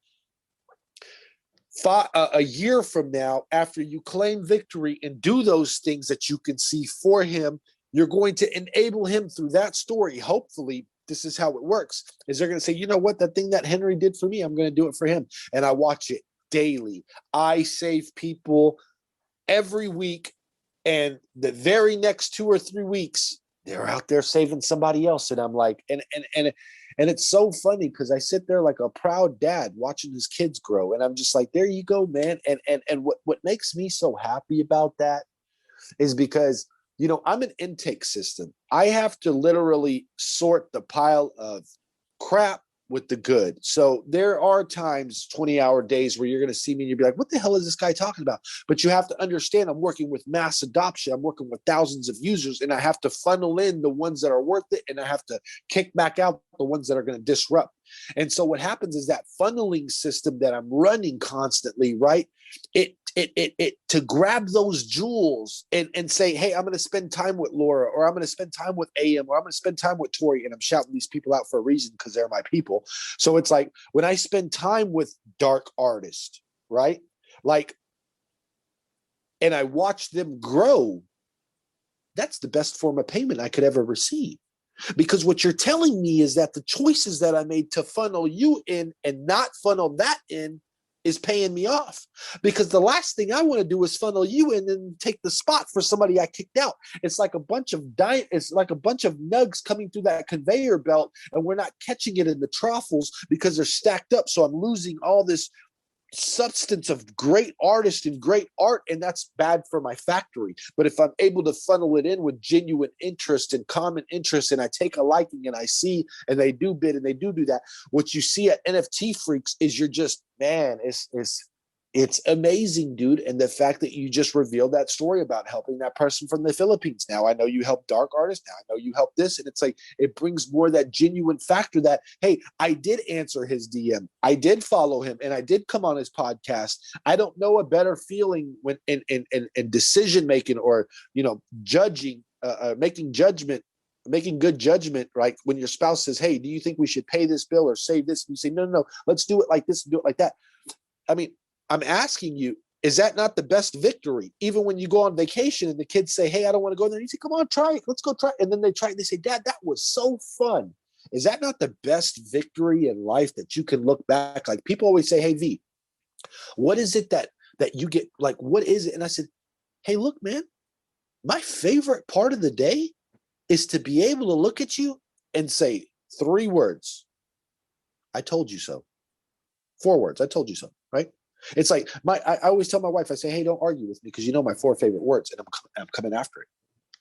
A year from now, after you claim victory and do those things that you can see for him, you're going to enable him through that story. Hopefully, this is how it works, is they're going to say, you know what? That thing that Henry did for me, I'm going to do it for him. And I watch it daily. I save people every week. And the very next 2 or 3 weeks, they're out there saving somebody else. And I'm like, and it's so funny because I sit there like a proud dad watching his kids grow. And I'm just like, there you go, man. And what makes me so happy about that is because, you know, I'm an intake system. I have to literally sort the pile of crap with the good. So there are times, 20-hour days, where you're going to see me and you'll be like, what the hell is this guy talking about? But you have to understand, I'm working with mass adoption. I'm working with thousands of users, and I have to funnel in the ones that are worth it, and I have to kick back out the ones that are going to disrupt. And so what happens is that funneling system that I'm running constantly, right? It to grab those jewels and say, hey, I'm going to spend time with Laura, or I'm going to spend time with AM, or I'm going to spend time with Tori. And I'm shouting these people out for a reason because they're my people. So it's like when I spend time with dark artists, right? Like, and I watch them grow, that's the best form of payment I could ever receive. Because what you're telling me is that the choices that I made to funnel you in and not funnel that in is paying me off. Because the last thing I want to do is funnel you in and take the spot for somebody I kicked out. It's like a bunch of nugs coming through that conveyor belt, and we're not catching it in the troffles because they're stacked up. So I'm losing all this substance of great artists and great art, and that's bad for my factory. But if I'm able to funnel it in with genuine interest and common interest, and I take a liking and I see, and they do bid and they do that, what you see at NFT Freaks is you're just, man, it's amazing, dude. And the fact that you just revealed that story about helping that person from the Philippines. Now I know you help dark artists. Now I know you help this. And it's like, it brings more that genuine factor that, hey, I did answer his DM. I did follow him, and I did come on his podcast. I don't know a better feeling when in decision-making, or, you know, judging, making good judgment, right? When your spouse says, hey, do you think we should pay this bill or save this? And you say, no, let's do it like this and do it like that. I mean, I'm asking you, is that not the best victory? Even when you go on vacation and the kids say, hey, I don't want to go there. You say, come on, try it. Let's go try it. And then they try it and they say, Dad, that was so fun. Is that not the best victory in life that you can look back? Like, people always say, hey, V, What is it that you get? Like, what is it? And I said, hey, look, man, my favorite part of the day is to be able to look at you and say 3 words. I told you so. 4 words. I told you so. Right? It's like I always tell my wife, I say, hey, don't argue with me because you know my 4 favorite words, and I'm coming after it.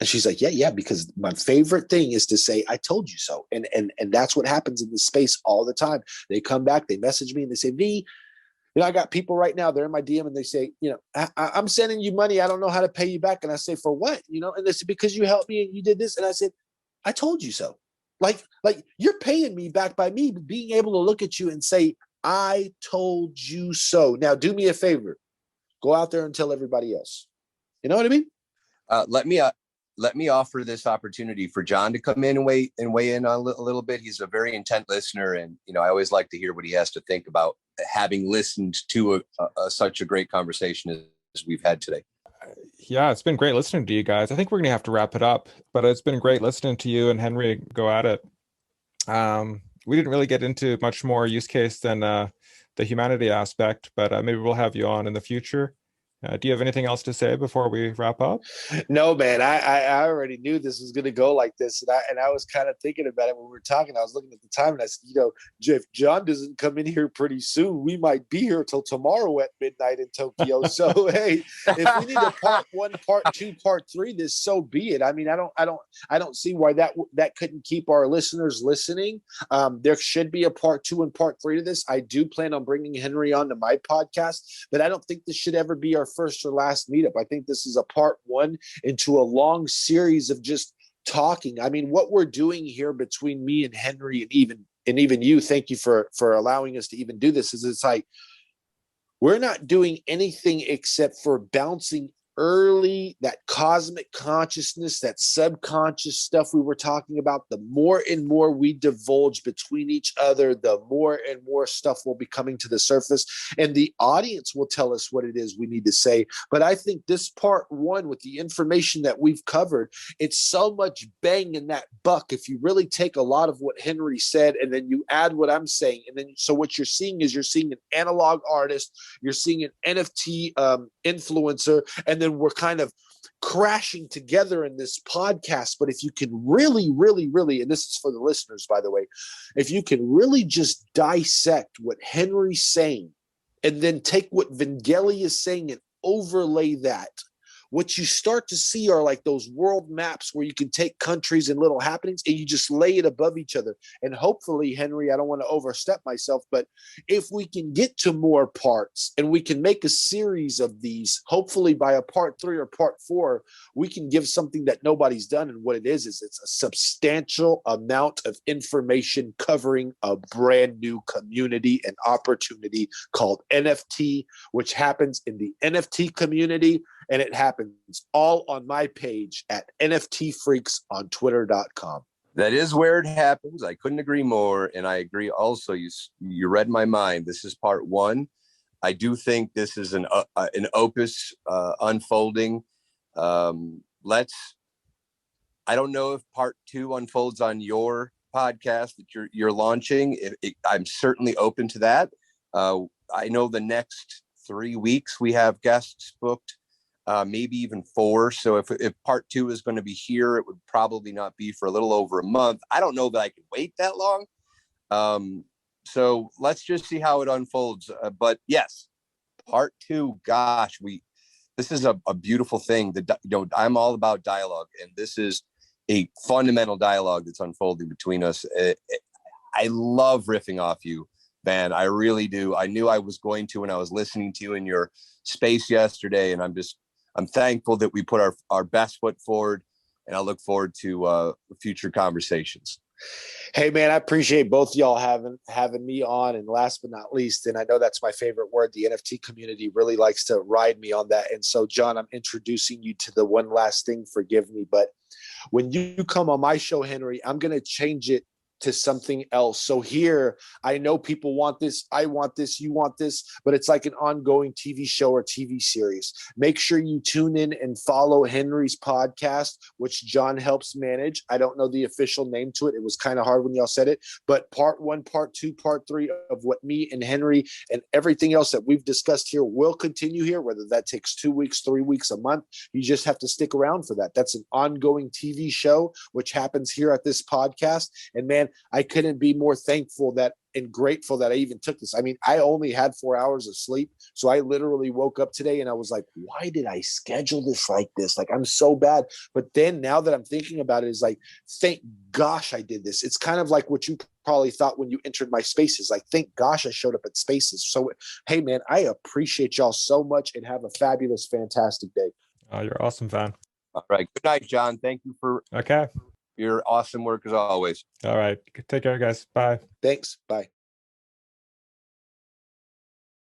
And she's like, yeah, because my favorite thing is to say, I told you so. And that's what happens in this space all the time. They come back, they message me and they say, V, I got people right now, they're in my DM and they say, I'm sending you money. I don't know how to pay you back. And I say, for what? And they say, because you helped me and you did this. And I said, I told you so. Like you're paying me back by me being able to look at you and say, I told you so. Now do me a favor. Go out there and tell everybody else. You know what I mean? Let me offer this opportunity for John to come in and weigh in on a little bit. He's a very intent listener, and I always like to hear what he has to think about having listened to such a great conversation as we've had today. Yeah, it's been great listening to you guys. I think we're going to have to wrap it up, but it's been great listening to you and Henry go at it. We didn't really get into much more use case than the humanity aspect, but maybe we'll have you on in the future. Do you have anything else to say before we wrap up? No, man. I already knew this was going to go like this, and I was kind of thinking about it when we were talking. I was looking at the time, and I said, if John doesn't come in here pretty soon, we might be here till tomorrow at midnight in Tokyo. So hey, if we need a part 1, part 2, part 3, this, so be it. I mean, I don't see why that couldn't keep our listeners listening. There should be a part 2 and part 3 to this. I do plan on bringing Henry on to my podcast, but I don't think this should ever be our first or last meetup. I think this is a part 1 into a long series of just talking. I mean, what we're doing here between me and Henry and even you, thank you for allowing us to even do this, is it's like we're not doing anything except for bouncing early, that cosmic consciousness, that subconscious stuff we were talking about. The more and more we divulge between each other, the more and more stuff will be coming to the surface, and the audience will tell us what it is we need to say. But I think this part 1, with the information that we've covered, it's so much bang in that buck. If you really take a lot of what Henry said and then you add what I'm saying, and then so what you're seeing is you're seeing an analog artist, you're seeing an NFT influencer, and then we're kind of crashing together in this podcast. But if you can really, really, really, and this is for the listeners, by the way, if you can really just dissect what Henry's saying and then take what Vangeli is saying and overlay that, what you start to see are like those world maps where you can take countries and little happenings and you just lay it above each other. And hopefully, Henry, I don't want to overstep myself, but if we can get to more parts and we can make a series of these, hopefully by a part 3 or part 4, we can give something that nobody's done. And what it is it's a substantial amount of information covering a brand new community and opportunity called NFT, which happens in the NFT community. And it happens all on my page at NFT Freaks on Twitter.com. That is where it happens. I couldn't agree more. And I agree also, you read my mind. This is part 1. I do think this is an opus unfolding. I don't know if part 2 unfolds on your podcast that you're launching. I'm certainly open to that. I know the next 3 weeks we have guests booked. Maybe even 4. So if part 2 is going to be here, it would probably not be for a little over a month. I don't know that I can wait that long. So let's just see how it unfolds. But yes, part 2, gosh, this is a beautiful thing. I'm all about dialogue, and this is a fundamental dialogue that's unfolding between us. I love riffing off you, Van. I really do. I knew I was going to when I was listening to you in your space yesterday, and I'm thankful that we put our best foot forward, and I look forward to future conversations. Hey, man, I appreciate both y'all having me on. And last but not least, and I know that's my favorite word, the NFT community really likes to ride me on that. And so, John, I'm introducing you to the one last thing. Forgive me, but when you come on my show, Henry, I'm going to change it to something else. So here, I know people want this, I want this, you want this, but it's like an ongoing TV show or TV series. Make sure you tune in and follow Henry's podcast, which John helps manage. I don't know the official name to it. It was kind of hard when y'all said it, but part 1, part 2, part 3 of what me and Henry and everything else that we've discussed here will continue here, whether that takes 2 weeks, 3 weeks, a month. You just have to stick around for that. That's an ongoing TV show, which happens here at this podcast. And man, I couldn't be more thankful that and grateful that I even took this. I mean, I only had 4 hours of sleep. So I literally woke up today and I was like, why did I schedule this like this? Like, I'm so bad. But then now that I'm thinking about it, is like, thank gosh I did this. It's kind of like what you probably thought when you entered my spaces. Like, thank gosh I showed up at spaces. So, hey, man, I appreciate y'all so much and have a fabulous, fantastic day. Oh, you're awesome, Van. All right. Good night, John. Thank you for Okay. your awesome work as always. All right. Take care, guys. Bye. Thanks. Bye.